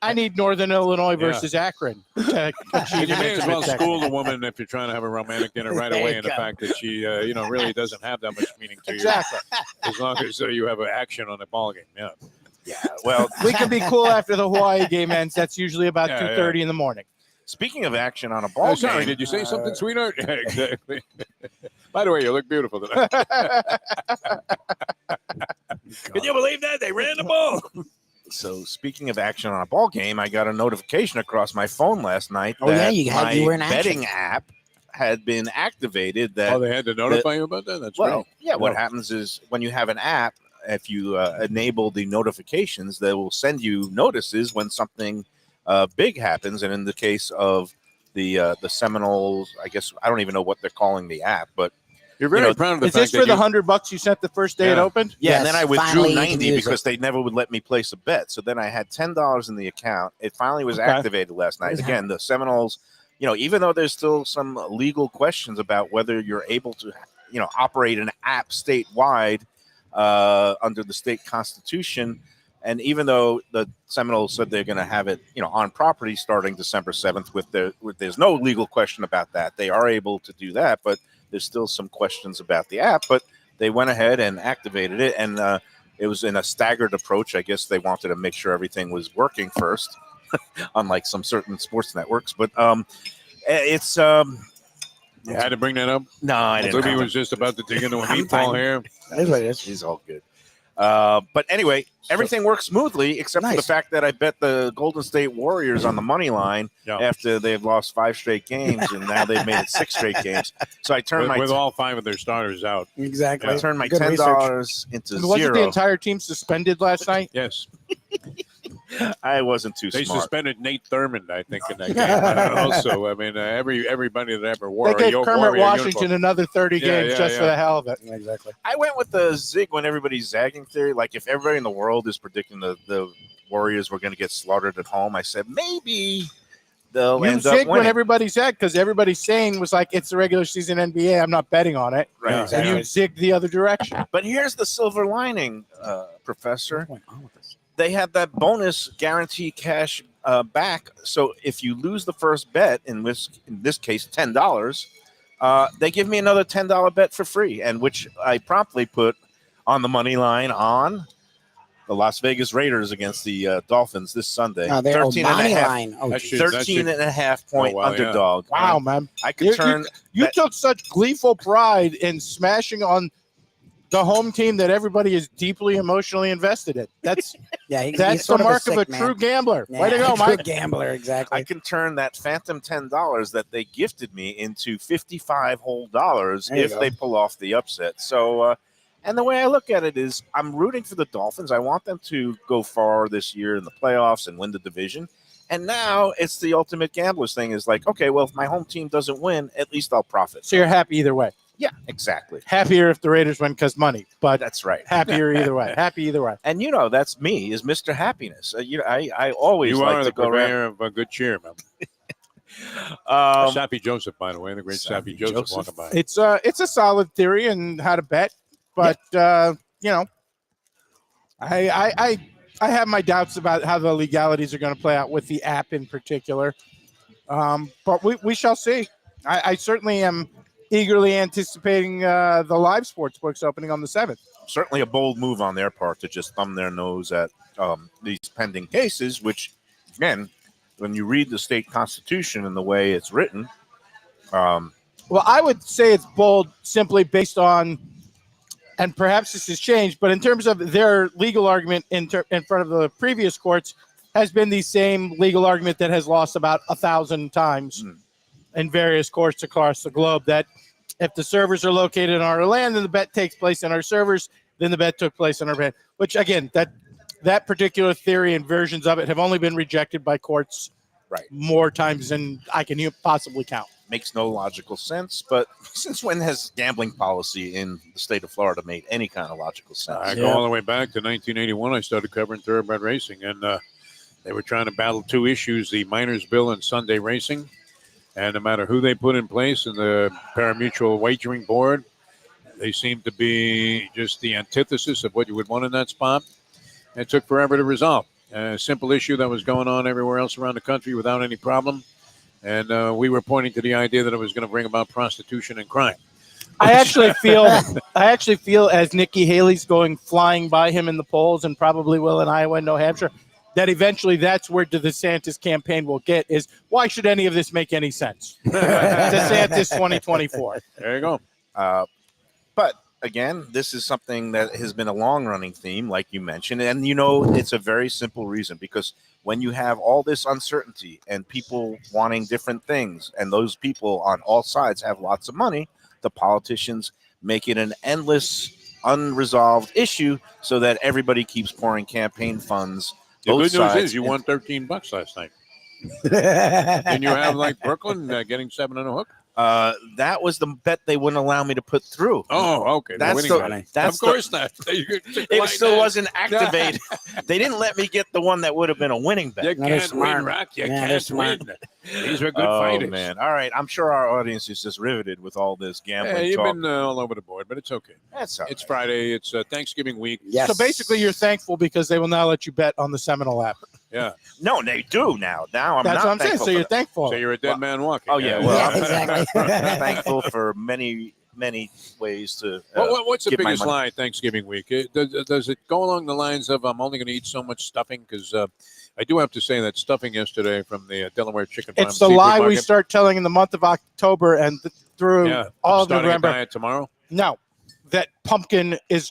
[SPEAKER 5] I need Northern Illinois versus Akron to achieve
[SPEAKER 1] you
[SPEAKER 5] an
[SPEAKER 1] may as well
[SPEAKER 5] intimate setting.
[SPEAKER 1] school the woman if you're trying to have a romantic dinner right
[SPEAKER 6] There
[SPEAKER 1] away
[SPEAKER 6] you
[SPEAKER 1] in the
[SPEAKER 6] go.
[SPEAKER 1] fact that she, really doesn't have that much meaning to
[SPEAKER 5] Exactly.
[SPEAKER 1] you. As long as you have an action on the ball game. Yeah.
[SPEAKER 4] Yeah, well,
[SPEAKER 5] We can be cool after the Hawaii game ends. That's usually about
[SPEAKER 1] Yeah,
[SPEAKER 5] 2:30 in the morning.
[SPEAKER 4] speaking of action on a ball
[SPEAKER 1] Oh, sorry,
[SPEAKER 4] game,
[SPEAKER 1] did you say something, sweetheart? Yeah, exactly. By the way, you look beautiful tonight. Can you believe that? They ran the ball.
[SPEAKER 4] so speaking of action on a ball game, I got a notification across my phone last night
[SPEAKER 6] Oh, yeah,
[SPEAKER 4] that
[SPEAKER 6] you were in
[SPEAKER 4] my
[SPEAKER 6] action.
[SPEAKER 4] betting app had been activated. That
[SPEAKER 1] Oh, they had to notify you about that? That's
[SPEAKER 4] well,
[SPEAKER 1] right.
[SPEAKER 4] yeah. What
[SPEAKER 1] No.
[SPEAKER 4] happens is when you have an app, if you enable the notifications, they will send you notices when something big happens. And in the case of the Seminoles, I guess I don't even know what they're calling the app, but
[SPEAKER 1] You're very proud of the
[SPEAKER 5] Is
[SPEAKER 1] fact
[SPEAKER 5] this
[SPEAKER 1] that
[SPEAKER 5] for the
[SPEAKER 1] you,
[SPEAKER 5] $100 you sent the first day it
[SPEAKER 1] Yeah.
[SPEAKER 5] opened?
[SPEAKER 4] yeah.
[SPEAKER 6] Yes,
[SPEAKER 4] And then I withdrew
[SPEAKER 6] finally you can
[SPEAKER 4] 90
[SPEAKER 6] use it.
[SPEAKER 4] because they never would let me place a bet. So then I had $10 in the account. It finally was
[SPEAKER 5] Okay.
[SPEAKER 4] activated last night.
[SPEAKER 6] What is
[SPEAKER 4] Again, the Seminoles, even though there's still some legal questions about whether you're able to, operate an app statewide under the state constitution. And even though the Seminoles said they're going to have it, on property starting December 7th, there's no legal question about that. They are able to do that, but there's still some questions about the app. But they went ahead and activated it, and it was in a staggered approach. I guess they wanted to make sure everything was working first, unlike some certain sports networks. But it's
[SPEAKER 1] you had to bring that up.
[SPEAKER 4] no, I didn't.
[SPEAKER 1] Libby was just about to dig into a
[SPEAKER 6] I'm
[SPEAKER 1] meatball
[SPEAKER 6] fine.
[SPEAKER 1] here.
[SPEAKER 6] That is what it is.
[SPEAKER 4] He's all good. But anyway, everything works smoothly except for the
[SPEAKER 6] Nice.
[SPEAKER 4] fact that I bet the Golden State Warriors on the money line
[SPEAKER 1] Yeah.
[SPEAKER 4] after they've lost 5 straight games, and now they've made it 6 straight games. So I turned
[SPEAKER 1] With all 5 of their starters out.
[SPEAKER 6] Exactly.
[SPEAKER 4] I turned my
[SPEAKER 6] Good research.
[SPEAKER 4] $10 into
[SPEAKER 5] And wasn't the
[SPEAKER 4] zero.
[SPEAKER 5] entire team suspended last night?
[SPEAKER 1] Yes.
[SPEAKER 4] I wasn't too
[SPEAKER 1] They
[SPEAKER 4] smart.
[SPEAKER 1] suspended Nate Thurmond, I think, in that game. Also, I mean, everybody that ever wore
[SPEAKER 5] They gave
[SPEAKER 1] a
[SPEAKER 5] Kermit
[SPEAKER 1] Warrior
[SPEAKER 5] Washington
[SPEAKER 1] uniform.
[SPEAKER 5] another 30
[SPEAKER 1] Yeah,
[SPEAKER 5] games
[SPEAKER 1] yeah,
[SPEAKER 5] just for
[SPEAKER 1] yeah.
[SPEAKER 5] the hell of it.
[SPEAKER 6] Exactly.
[SPEAKER 4] I went with the zig when everybody's zagging theory. Like if everybody in the world is predicting the Warriors were going to get slaughtered at home, I said maybe they'll
[SPEAKER 5] You
[SPEAKER 4] end up
[SPEAKER 5] zig when
[SPEAKER 4] winning.
[SPEAKER 5] everybody's at because everybody's saying was like, it's the regular season NBA. I'm not betting on it.
[SPEAKER 4] Right,
[SPEAKER 1] Yeah,
[SPEAKER 4] exactly.
[SPEAKER 5] And you zigged the other direction.
[SPEAKER 4] But here's the silver lining, Professor. They had that bonus guarantee cash back. So if you lose the first bet, in this case $10, they give me another $10 bet for free, and which I promptly put on the money line on the Las Vegas Raiders against the Dolphins this Sunday.
[SPEAKER 6] No, they're
[SPEAKER 4] 13 and a
[SPEAKER 6] money
[SPEAKER 4] half,
[SPEAKER 6] line. Oh,
[SPEAKER 1] That
[SPEAKER 6] geez.
[SPEAKER 1] shit-
[SPEAKER 4] 13 and a half point
[SPEAKER 1] Oh, wow, yeah.
[SPEAKER 4] underdog.
[SPEAKER 5] Wow, man.
[SPEAKER 4] I could
[SPEAKER 5] You-
[SPEAKER 4] turn.
[SPEAKER 5] You
[SPEAKER 4] that-
[SPEAKER 5] took such gleeful pride in smashing on the home team that everybody is deeply emotionally invested in. That's
[SPEAKER 6] yeah, he's
[SPEAKER 5] that's the
[SPEAKER 6] sort
[SPEAKER 5] mark
[SPEAKER 6] sick
[SPEAKER 5] of a
[SPEAKER 6] man.
[SPEAKER 5] true gambler.
[SPEAKER 6] Yeah,
[SPEAKER 5] Way to go,
[SPEAKER 6] true
[SPEAKER 5] Mike.
[SPEAKER 6] gambler, exactly.
[SPEAKER 4] I can turn that phantom $10 that they gifted me into 55 whole dollars
[SPEAKER 6] There you
[SPEAKER 4] if
[SPEAKER 6] go.
[SPEAKER 4] they pull off the upset. So, and the way I look at it is I'm rooting for the Dolphins. I want them to go far this year in the playoffs and win the division. And now it's the ultimate gambler's thing is like, okay, well, if my home team doesn't win, at least I'll profit.
[SPEAKER 5] So you're happy either way.
[SPEAKER 4] Yeah, exactly.
[SPEAKER 5] Happier if the Raiders win because money, but
[SPEAKER 4] That's right.
[SPEAKER 5] happier either way. Happy either way.
[SPEAKER 4] And that's me, is Mr. Happiness. I always
[SPEAKER 1] You
[SPEAKER 4] like
[SPEAKER 1] are
[SPEAKER 4] to
[SPEAKER 1] the
[SPEAKER 4] go around.
[SPEAKER 1] purveyor of a good cheer, man. Sappy Joseph, by the way, the great Sappy Joseph walking by.
[SPEAKER 5] It's a solid theory and how to bet, but I have my doubts about how the legalities are going to play out with the app in particular. But we shall see. I certainly am eagerly anticipating the live sports books opening on the 7th.
[SPEAKER 4] Certainly a bold move on their part to just thumb their nose at these pending cases, which, again, when you read the state constitution and the way it's written.
[SPEAKER 5] Well, I would say it's bold simply based on, and perhaps this has changed, but in terms of their legal argument in front of the previous courts has been the same legal argument that has lost about 1,000 times in various courts across the globe, that if the servers are located on our land, then the bet takes place in our servers, then the bet took place on our land. Which, again, that particular theory and versions of it have only been rejected by courts more times than I can possibly count.
[SPEAKER 4] Makes no logical sense, but since when has gambling policy in the state of Florida made any kind of logical sense?
[SPEAKER 1] I go all the way back to 1981. I started covering thoroughbred racing, and they were trying to battle two issues, the minors bill and Sunday racing. And no matter who they put in place in the parimutuel wagering board, they seemed to be just the antithesis of what you would want in that spot. It took forever to resolve. A simple issue that was going on everywhere else around the country without any problem. And we were pointing to the idea that it was going to bring about prostitution and crime.
[SPEAKER 5] I actually feel as Nikki Haley's going flying by him in the polls, and probably will in Iowa and New Hampshire, that eventually that's where the DeSantis campaign will get is, why should any of this make any sense? DeSantis 2024.
[SPEAKER 1] There you go.
[SPEAKER 4] But again, this is something that has been a long-running theme, like you mentioned, and it's a very simple reason, because when you have all this uncertainty and people wanting different things, and those people on all sides have lots of money, the politicians make it an endless, unresolved issue so that everybody keeps pouring campaign funds.
[SPEAKER 1] The good news is you won $13 last night. Didn't you have like Brooklyn getting 7 on a hook?
[SPEAKER 4] That was the bet they wouldn't allow me to put through.
[SPEAKER 1] Oh, okay.
[SPEAKER 4] That's
[SPEAKER 1] of course not.
[SPEAKER 4] It still wasn't activated. They didn't let me get the one that would have been a winning bet.
[SPEAKER 1] You can't win, Rock. You can't win. These are good fighters.
[SPEAKER 4] Oh, man. All right. I'm sure our audience is just riveted with all this gambling
[SPEAKER 1] you've
[SPEAKER 4] talk.
[SPEAKER 1] been all over the board, but it's okay.
[SPEAKER 4] That's all
[SPEAKER 1] It's
[SPEAKER 4] right.
[SPEAKER 1] Friday. It's Thanksgiving week.
[SPEAKER 6] Yes.
[SPEAKER 5] So basically, you're thankful because they will now let you bet on the Seminole app.
[SPEAKER 1] Yeah.
[SPEAKER 4] No, they do now. Now I'm
[SPEAKER 5] That's
[SPEAKER 4] not
[SPEAKER 5] what I'm saying.
[SPEAKER 4] thankful
[SPEAKER 5] So you're
[SPEAKER 4] for
[SPEAKER 5] thankful.
[SPEAKER 1] So you're a dead man walking.
[SPEAKER 4] Oh, yeah. Well,
[SPEAKER 6] Yeah, exactly.
[SPEAKER 4] thankful for many ways to
[SPEAKER 1] what's the
[SPEAKER 4] get my
[SPEAKER 1] biggest
[SPEAKER 4] money.
[SPEAKER 1] lie Thanksgiving week? Does it go along the lines of I'm only going to eat so much stuffing? Because I do have to say that stuffing yesterday from the Delaware Chicken Farm
[SPEAKER 5] It's the
[SPEAKER 1] seafood
[SPEAKER 5] lie we
[SPEAKER 1] market.
[SPEAKER 5] start telling in the month of October and through all of
[SPEAKER 1] starting
[SPEAKER 5] November.
[SPEAKER 1] a diet tomorrow.
[SPEAKER 5] No, that pumpkin is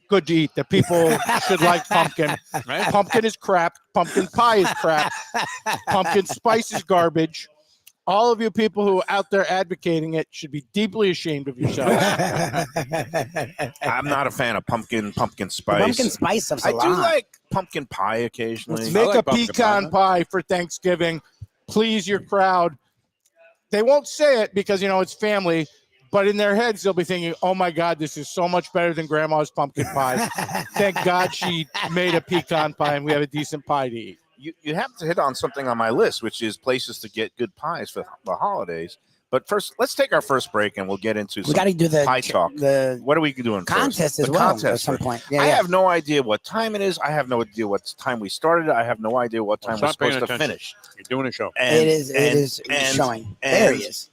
[SPEAKER 5] good to eat, that people should like pumpkin.
[SPEAKER 1] Right?
[SPEAKER 5] Pumpkin is crap. Pumpkin pie is crap. Pumpkin spice is garbage. All of you people who are out there advocating it should be deeply ashamed of yourselves.
[SPEAKER 4] I'm not a fan of pumpkin spice.
[SPEAKER 6] Pumpkin spice of
[SPEAKER 4] I do
[SPEAKER 6] salon.
[SPEAKER 4] like pumpkin pie occasionally.
[SPEAKER 5] Let's make
[SPEAKER 1] like
[SPEAKER 5] a
[SPEAKER 1] pumpkin
[SPEAKER 5] pecan pie for Thanksgiving. Please your crowd. They won't say it because, it's family, but in their heads, they'll be thinking, oh, my God, this is so much better than Grandma's pumpkin pie. Thank God she made a pecan pie and we have a decent pie to eat.
[SPEAKER 4] You have to hit on something on my list, which is places to get good pies for the holidays. But first, let's take our first break and we'll get into
[SPEAKER 6] We
[SPEAKER 4] some
[SPEAKER 6] got to do the
[SPEAKER 4] pie talk.
[SPEAKER 6] The
[SPEAKER 4] What are we doing
[SPEAKER 6] contest
[SPEAKER 4] first?
[SPEAKER 6] as well
[SPEAKER 4] Contest
[SPEAKER 6] at some
[SPEAKER 4] first.
[SPEAKER 6] point. Yeah,
[SPEAKER 4] I
[SPEAKER 6] yeah.
[SPEAKER 4] have no idea what time it is. I have no idea what time we started. I have no idea what time we're
[SPEAKER 1] Stop paying
[SPEAKER 4] supposed to
[SPEAKER 1] attention.
[SPEAKER 4] finish.
[SPEAKER 1] You're doing a show.
[SPEAKER 4] And,
[SPEAKER 6] it is
[SPEAKER 4] and-
[SPEAKER 6] showing.
[SPEAKER 4] and-
[SPEAKER 6] There he is.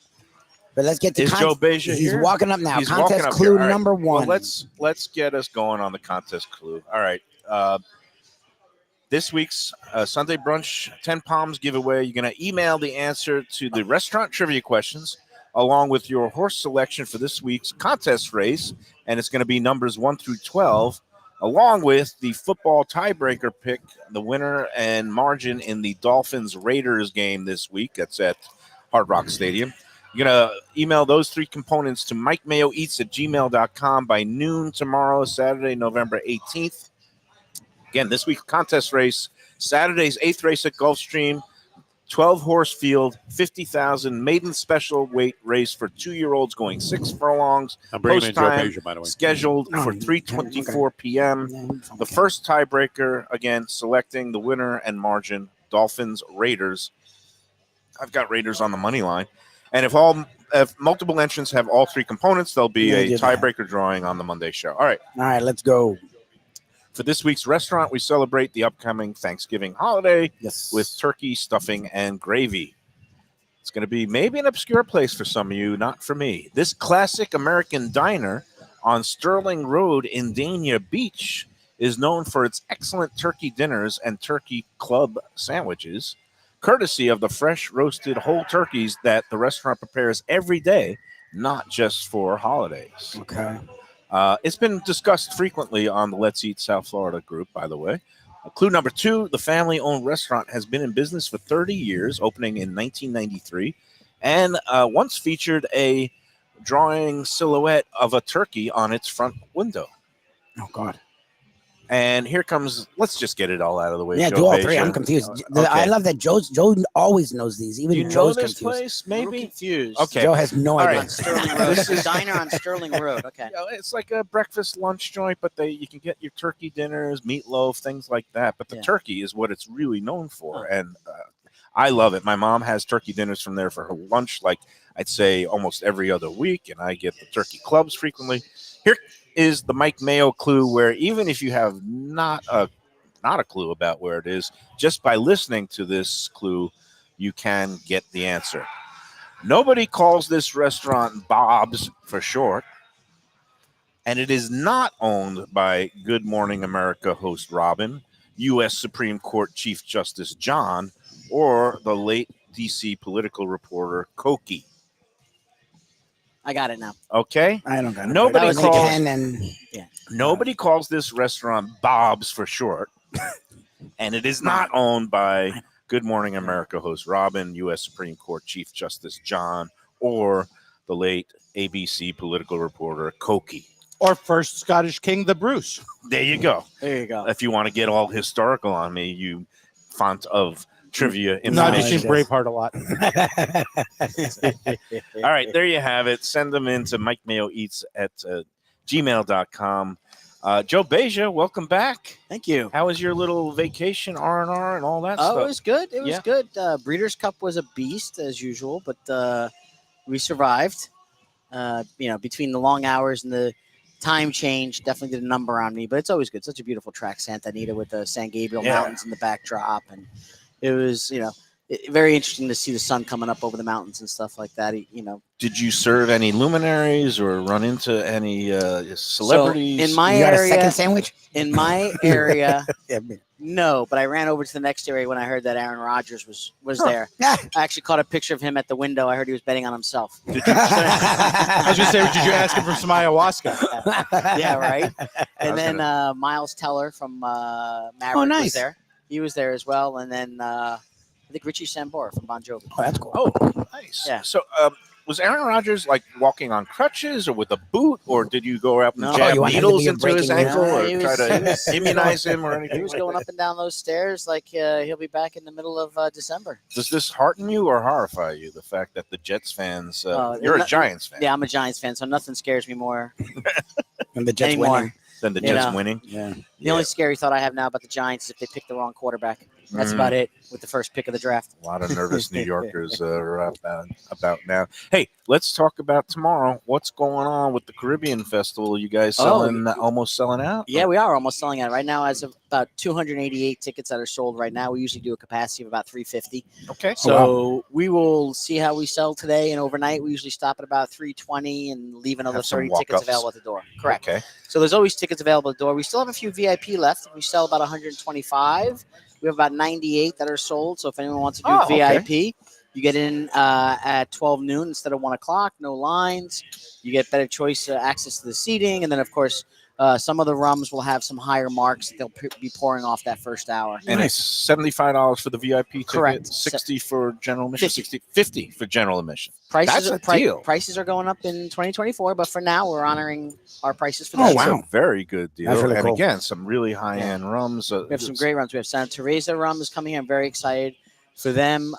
[SPEAKER 6] But let's get to
[SPEAKER 4] Is Joe Beja
[SPEAKER 6] He's
[SPEAKER 4] here?
[SPEAKER 6] walking up now.
[SPEAKER 4] He's walking
[SPEAKER 6] Contest
[SPEAKER 4] up
[SPEAKER 6] clue
[SPEAKER 4] here. All right.
[SPEAKER 6] number one.
[SPEAKER 4] Well, let's get us going on the contest clue. All right. This week's Sunday Brunch 10 Palms giveaway, you're going to email the answer to the restaurant trivia questions along with your horse selection for this week's contest race, and it's going to be numbers 1 through 12, along with the football tiebreaker pick, the winner and margin in the Dolphins-Raiders game this week. That's at Hard Rock Stadium. You're going to email those three components to MikeMayoEats@gmail.com by noon tomorrow, Saturday, November 18th. Again, this week's contest race, Saturday's 8th race at Gulfstream, 12-horse field, 50,000 maiden special weight race for 2-year-olds going 6 furlongs.
[SPEAKER 1] I'm bringing in
[SPEAKER 4] Post
[SPEAKER 1] Joe
[SPEAKER 4] time
[SPEAKER 1] Beja, by the way.
[SPEAKER 4] scheduled
[SPEAKER 6] Oh,
[SPEAKER 4] for
[SPEAKER 6] okay.
[SPEAKER 4] 3:24 p.m.
[SPEAKER 6] Yeah,
[SPEAKER 4] The first tiebreaker, again, selecting the winner and margin, Dolphins, Raiders. I've got Raiders on the money line. And if multiple entrants have all three components, there'll be a tiebreaker drawing on the Monday show. All right.
[SPEAKER 6] All right, let's go.
[SPEAKER 4] For this week's restaurant, we celebrate the upcoming Thanksgiving holiday with turkey, stuffing, and gravy. It's going to be maybe an obscure place for some of you, not for me. This classic American diner on Sterling Road in Dania Beach is known for its excellent turkey dinners and turkey club sandwiches, courtesy of the fresh roasted whole turkeys that the restaurant prepares every day, not just for holidays.
[SPEAKER 6] Okay.
[SPEAKER 4] It's been discussed frequently on the Let's Eat South Florida group, by the way. Clue number 2, the family-owned restaurant has been in business for 30 years, opening in 1993, and once featured a drawing silhouette of a turkey on its front window.
[SPEAKER 6] Oh, God.
[SPEAKER 4] And here comes, let's just get it all out of the way.
[SPEAKER 6] Yeah,
[SPEAKER 4] Joe
[SPEAKER 6] do all
[SPEAKER 4] Beja.
[SPEAKER 6] three. I'm confused.
[SPEAKER 4] Okay.
[SPEAKER 6] I love that Joe always knows these. Even
[SPEAKER 4] Do you know
[SPEAKER 6] Joe's
[SPEAKER 4] this
[SPEAKER 6] confused.
[SPEAKER 4] place,
[SPEAKER 7] I'm a little
[SPEAKER 4] maybe?
[SPEAKER 7] confused.
[SPEAKER 4] Okay.
[SPEAKER 6] Joe has no
[SPEAKER 4] All
[SPEAKER 6] idea.
[SPEAKER 4] right.
[SPEAKER 7] On Sterling Road. This is diner on Sterling Road. Okay.
[SPEAKER 4] You know, it's like a breakfast lunch joint, but you can get your turkey dinners, meatloaf, things like that. But the
[SPEAKER 7] Yeah.
[SPEAKER 4] turkey is what it's really known for, and I love it. My mom has turkey dinners from there for her lunch, like I'd say almost every other week, and I get the turkey clubs frequently. Here is the Mike Mayo clue, where even if you have not a clue about where it is, just by listening to this clue, you can get the answer. Nobody calls this restaurant Bob's for short, and it is not owned by Good Morning America host Robin, U.S. Supreme Court Chief Justice John, or the late D.C. political reporter Cokie.
[SPEAKER 7] I got it now.
[SPEAKER 4] Okay?
[SPEAKER 6] I don't got it.
[SPEAKER 4] Nobody
[SPEAKER 7] That was
[SPEAKER 4] calls
[SPEAKER 6] Ken and
[SPEAKER 4] Nobody calls this restaurant Bob's for short, and it is not owned by Good Morning America host Robin, U.S. Supreme Court Chief Justice John, or the late ABC political reporter Cokie.
[SPEAKER 5] Or first Scottish king, the Bruce.
[SPEAKER 4] There you go.
[SPEAKER 7] There you go.
[SPEAKER 4] If you want to get all historical on me, you font of trivia
[SPEAKER 5] No, I've just
[SPEAKER 4] information.
[SPEAKER 5] seen Braveheart a lot.
[SPEAKER 4] All right, there you have it. Send them in to MikeMayoEats at gmail.com. Joe Beja, welcome back.
[SPEAKER 7] Thank you.
[SPEAKER 4] How was your little vacation, R&R, and all that
[SPEAKER 7] Oh,
[SPEAKER 4] stuff?
[SPEAKER 7] it was good. It was
[SPEAKER 4] Yeah.
[SPEAKER 7] good. Breeders' Cup was a beast as usual, but we survived. Between the long hours and the time change, definitely did a number on me. But it's always good. Such a beautiful track, Santa Anita, with the San Gabriel
[SPEAKER 4] Yeah.
[SPEAKER 7] Mountains in the backdrop, and it was very interesting to see the sun coming up over the mountains and stuff like that.
[SPEAKER 4] Did you serve any luminaries or run into any celebrities?
[SPEAKER 7] So in my
[SPEAKER 6] you got a
[SPEAKER 7] area,
[SPEAKER 6] second sandwich?
[SPEAKER 7] in my area,
[SPEAKER 6] Yeah.
[SPEAKER 7] no, but I ran over to the next area when I heard that Aaron Rodgers was there.
[SPEAKER 6] Yeah.
[SPEAKER 7] I actually caught a picture of him at the window. I heard he was betting on himself.
[SPEAKER 5] I was just saying, did you ask him for some ayahuasca?
[SPEAKER 7] Yeah, right.
[SPEAKER 4] I
[SPEAKER 7] And
[SPEAKER 4] was
[SPEAKER 7] then Miles Teller from Maverick was
[SPEAKER 6] nice.
[SPEAKER 7] there. He was there as well. And then I think Richie Sambora from Bon Jovi.
[SPEAKER 6] Oh, that's cool.
[SPEAKER 4] Oh, nice.
[SPEAKER 7] Yeah.
[SPEAKER 4] So was Aaron Rodgers like walking on crutches or with a boot, or did you go up and
[SPEAKER 7] No.
[SPEAKER 4] jab
[SPEAKER 6] You want him to
[SPEAKER 4] needles
[SPEAKER 6] be a
[SPEAKER 4] into his
[SPEAKER 6] breaking
[SPEAKER 4] ankle
[SPEAKER 7] news?
[SPEAKER 4] or
[SPEAKER 7] No, he
[SPEAKER 4] try
[SPEAKER 7] was-
[SPEAKER 4] to immunize him or anything?
[SPEAKER 7] He was
[SPEAKER 4] like
[SPEAKER 7] going
[SPEAKER 4] that?
[SPEAKER 7] up and down those stairs like he'll be back in the middle of December.
[SPEAKER 4] Does this hearten you or horrify you? The fact that the Jets fans,
[SPEAKER 7] Oh,
[SPEAKER 4] you're a
[SPEAKER 7] no-
[SPEAKER 4] Giants fan,
[SPEAKER 7] Yeah, I'm a Giants fan, so nothing scares me more
[SPEAKER 6] And the Jets
[SPEAKER 7] anymore.
[SPEAKER 6] winning.
[SPEAKER 4] than the
[SPEAKER 7] You
[SPEAKER 4] Jets
[SPEAKER 7] know.
[SPEAKER 4] winning.
[SPEAKER 6] Yeah.
[SPEAKER 7] The only scary thought I have now about the Giants is if they pick the wrong quarterback. That's about it with the first pick of the draft.
[SPEAKER 4] A lot of nervous New Yorkers are about now. Hey, let's talk about tomorrow. What's going on with the Caribbean Festival? You guys almost selling out?
[SPEAKER 7] Yeah, we are almost selling out right now. As of about 288 tickets that are sold right now. We usually do a capacity of about 350.
[SPEAKER 4] Okay.
[SPEAKER 7] So we will see how we sell today and overnight. We usually stop at about 320 and leave another
[SPEAKER 4] Have some
[SPEAKER 7] 30 tickets
[SPEAKER 4] walk-ups.
[SPEAKER 7] available at the door. Correct.
[SPEAKER 4] Okay.
[SPEAKER 7] So there's always tickets available at the door. We still have a few VIP left. We sell about 125. We have about 98 that are sold. So if anyone wants to do VIP, you get in at 12 noon instead of 1 o'clock. No lines. You get better choice access to the seating. And then, of course, some of the rums will have some higher marks that they'll be pouring off that first hour.
[SPEAKER 4] And it's $75 for the VIP ticket,
[SPEAKER 7] Correct.
[SPEAKER 4] 60 for general admission,
[SPEAKER 7] 50.
[SPEAKER 4] 50 for general admission.
[SPEAKER 7] Prices
[SPEAKER 4] That's
[SPEAKER 7] are,
[SPEAKER 4] a deal.
[SPEAKER 7] prices are going up in 2024, but for now, we're honoring our prices for
[SPEAKER 6] Oh,
[SPEAKER 7] this.
[SPEAKER 6] wow.
[SPEAKER 4] That's a very good deal.
[SPEAKER 6] That's really
[SPEAKER 4] and
[SPEAKER 6] cool.
[SPEAKER 4] again, some really high-end rums.
[SPEAKER 7] We have some great runs. We have Santa Teresa rum is coming here. I'm very excited for them.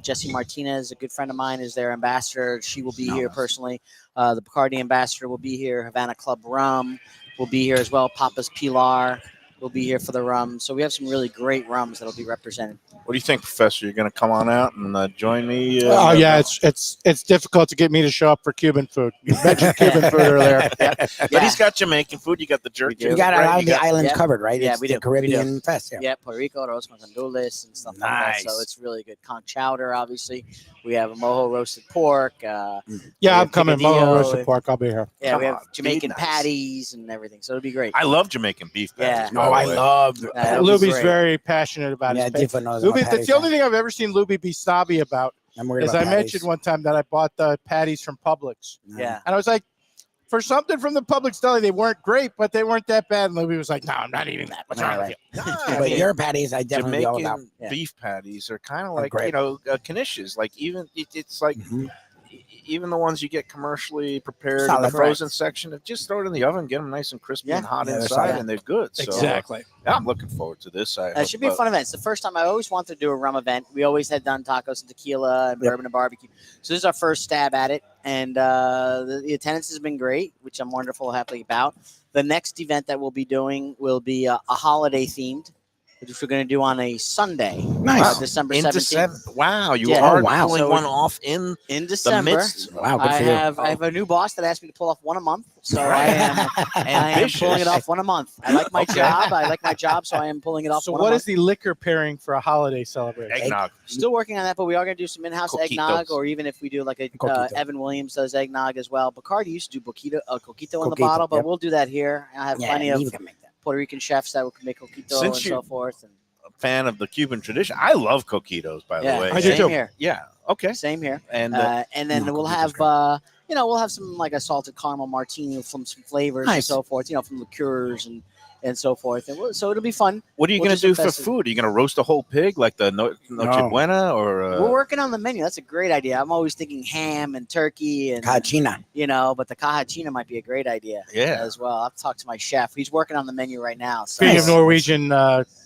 [SPEAKER 7] Jesse Martinez, a good friend of mine, is their ambassador. She will be here personally. The Bacardi ambassador will be here. Havana Club Rum will be here as well. Papa's Pilar will be here for the rum. So we have some really great rums that'll be represented.
[SPEAKER 4] What do you think, Professor? You're going to come on out and join me?
[SPEAKER 5] Oh yeah, it's difficult to get me to show up for Cuban food. You mentioned Cuban food earlier.
[SPEAKER 4] But he's got Jamaican food. You got the jerky.
[SPEAKER 6] You got a lot of the islands
[SPEAKER 7] yeah.
[SPEAKER 6] covered, right?
[SPEAKER 7] Yeah,
[SPEAKER 6] It's
[SPEAKER 7] we
[SPEAKER 6] the
[SPEAKER 7] do.
[SPEAKER 6] Caribbean Fest.
[SPEAKER 7] Yeah, Puerto Rico, arroz con gandules and stuff like that. So it's really good. Conch chowder, obviously. We have a mojo roasted pork.
[SPEAKER 5] Yeah,
[SPEAKER 7] We
[SPEAKER 5] I'm
[SPEAKER 7] have
[SPEAKER 5] coming.
[SPEAKER 7] picadillo
[SPEAKER 5] Mojo roasted pork. I'll be here.
[SPEAKER 7] Yeah,
[SPEAKER 4] Come
[SPEAKER 7] we
[SPEAKER 4] on,
[SPEAKER 7] have
[SPEAKER 4] be
[SPEAKER 7] Jamaican
[SPEAKER 4] nice.
[SPEAKER 7] patties and everything. So it'll be great.
[SPEAKER 4] I love Jamaican beef patties.
[SPEAKER 7] Yeah.
[SPEAKER 4] by the
[SPEAKER 6] I
[SPEAKER 4] way.
[SPEAKER 6] love.
[SPEAKER 7] That'll be
[SPEAKER 5] Lubie's
[SPEAKER 7] great.
[SPEAKER 5] very passionate about
[SPEAKER 6] Yeah,
[SPEAKER 5] his patties.
[SPEAKER 6] Defo knows.
[SPEAKER 5] Lubie, that's the only thing I've ever seen Lubie be snobby about.
[SPEAKER 6] I'm worried
[SPEAKER 5] As
[SPEAKER 6] about
[SPEAKER 5] I mentioned one time that I bought the patties from Publix,
[SPEAKER 7] Yeah.
[SPEAKER 5] and I was like, for something from the Publix deli, they weren't great, but they weren't that bad. And Lubie was like, "No, I'm not eating that. What's wrong with you?"
[SPEAKER 6] But your patties, I definitely be all about.
[SPEAKER 4] Jamaican
[SPEAKER 7] Yeah.
[SPEAKER 4] beef patties are kind of
[SPEAKER 6] They're
[SPEAKER 4] like
[SPEAKER 6] great.
[SPEAKER 4] knishes. Like it's like even the ones you get commercially prepared in
[SPEAKER 6] Solid
[SPEAKER 4] the frozen
[SPEAKER 6] breads.
[SPEAKER 4] section. Just throw it in the oven, get them nice and crispy
[SPEAKER 7] Yeah.
[SPEAKER 4] and hot
[SPEAKER 6] Yeah, they're
[SPEAKER 4] inside,
[SPEAKER 6] solid.
[SPEAKER 4] and they're good. So,
[SPEAKER 5] Exactly.
[SPEAKER 4] yeah, I'm looking forward to this.
[SPEAKER 7] It should be a fun event. It's the first time I always wanted to do a rum event. We always had done tacos and tequila and bourbon and barbecue. So this is our first stab at it. And the attendance has been great, which I'm wonderful, happy about. The next event that we'll be doing will be a holiday themed, which we're going to do on a Sunday,
[SPEAKER 6] Nice.
[SPEAKER 7] December
[SPEAKER 4] in
[SPEAKER 7] 17th.
[SPEAKER 4] December. Wow, you
[SPEAKER 7] Yeah.
[SPEAKER 4] are
[SPEAKER 6] Oh, wow.
[SPEAKER 4] pulling
[SPEAKER 7] So
[SPEAKER 4] one off in
[SPEAKER 7] In
[SPEAKER 4] the
[SPEAKER 7] December,
[SPEAKER 4] midst.
[SPEAKER 6] Wow, good
[SPEAKER 7] I
[SPEAKER 6] for you.
[SPEAKER 7] have a new boss that asked me to pull off one a month. So I am
[SPEAKER 4] Ambitious.
[SPEAKER 7] pulling it off one a month. I like my job. I like my job, so I am pulling it off
[SPEAKER 5] So,
[SPEAKER 7] one a
[SPEAKER 5] what
[SPEAKER 7] month.
[SPEAKER 5] is the liquor pairing for a holiday celebration?
[SPEAKER 4] Eggnog.
[SPEAKER 7] Still working on that, but we are going to do some in-house
[SPEAKER 4] Coquitos.
[SPEAKER 7] eggnog, or even if we do like a
[SPEAKER 6] Coquito.
[SPEAKER 7] Evan Williams does eggnog as well. Bacardi used to do coquito in the
[SPEAKER 6] Coquito,
[SPEAKER 7] bottle, but
[SPEAKER 6] yep.
[SPEAKER 7] we'll do that here. I have
[SPEAKER 6] Yeah,
[SPEAKER 7] plenty
[SPEAKER 6] you
[SPEAKER 7] of
[SPEAKER 6] can make that.
[SPEAKER 7] Puerto Rican chefs that will make coquito
[SPEAKER 4] Since
[SPEAKER 7] and
[SPEAKER 4] you-
[SPEAKER 7] so forth. And
[SPEAKER 4] Fan of the Cuban tradition. I love coquitos, by
[SPEAKER 7] yeah,
[SPEAKER 4] the way.
[SPEAKER 5] I do
[SPEAKER 7] same
[SPEAKER 5] too.
[SPEAKER 7] here.
[SPEAKER 4] Yeah. Okay.
[SPEAKER 7] Same here.
[SPEAKER 4] And
[SPEAKER 7] And then
[SPEAKER 6] No,
[SPEAKER 7] we'll
[SPEAKER 6] coquito's
[SPEAKER 7] have
[SPEAKER 6] great.
[SPEAKER 7] we'll have some like a salted caramel martini from some flavors and
[SPEAKER 6] Nice.
[SPEAKER 7] so forth. From liqueurs and so forth. And so it'll be fun.
[SPEAKER 4] what are you
[SPEAKER 7] we'll
[SPEAKER 4] going to
[SPEAKER 7] do
[SPEAKER 4] do
[SPEAKER 7] some
[SPEAKER 4] for
[SPEAKER 7] festive-
[SPEAKER 4] food? Are you going to roast a whole pig like the Noche
[SPEAKER 6] No.
[SPEAKER 4] Buena or?
[SPEAKER 7] We're working on the menu. That's a great idea. I'm always thinking ham and turkey and
[SPEAKER 6] Cachina.
[SPEAKER 7] but the cajachina might be a great idea
[SPEAKER 4] Yeah.
[SPEAKER 7] as well. I'll talk to my chef. He's working on the menu right now. So
[SPEAKER 5] Speaking of Norwegian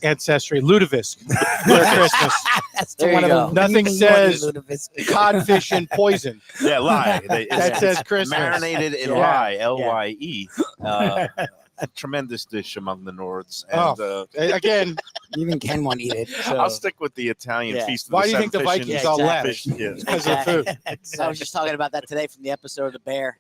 [SPEAKER 5] ancestry, lutefisk for Christmas.
[SPEAKER 6] That's
[SPEAKER 7] There
[SPEAKER 6] one
[SPEAKER 7] you
[SPEAKER 6] of
[SPEAKER 7] go.
[SPEAKER 6] the
[SPEAKER 5] Nothing says
[SPEAKER 6] Lutefisk.
[SPEAKER 5] codfish and poison.
[SPEAKER 4] Yeah, lye.
[SPEAKER 5] That says Christmas.
[SPEAKER 4] Marinated in
[SPEAKER 7] Yeah.
[SPEAKER 4] lye, Lye. A tremendous dish among the Nords. And
[SPEAKER 5] Again,
[SPEAKER 6] Even Ken won't eat it. So.
[SPEAKER 4] I'll stick with the Italian
[SPEAKER 7] Yeah.
[SPEAKER 4] feast. Of
[SPEAKER 5] why
[SPEAKER 4] the
[SPEAKER 5] do you think the
[SPEAKER 4] Seven Fish
[SPEAKER 5] Vikings
[SPEAKER 4] and-
[SPEAKER 5] all left?
[SPEAKER 4] Fish, yeah.
[SPEAKER 5] because of the food.
[SPEAKER 7] I was just talking about that today from the episode of The Bear.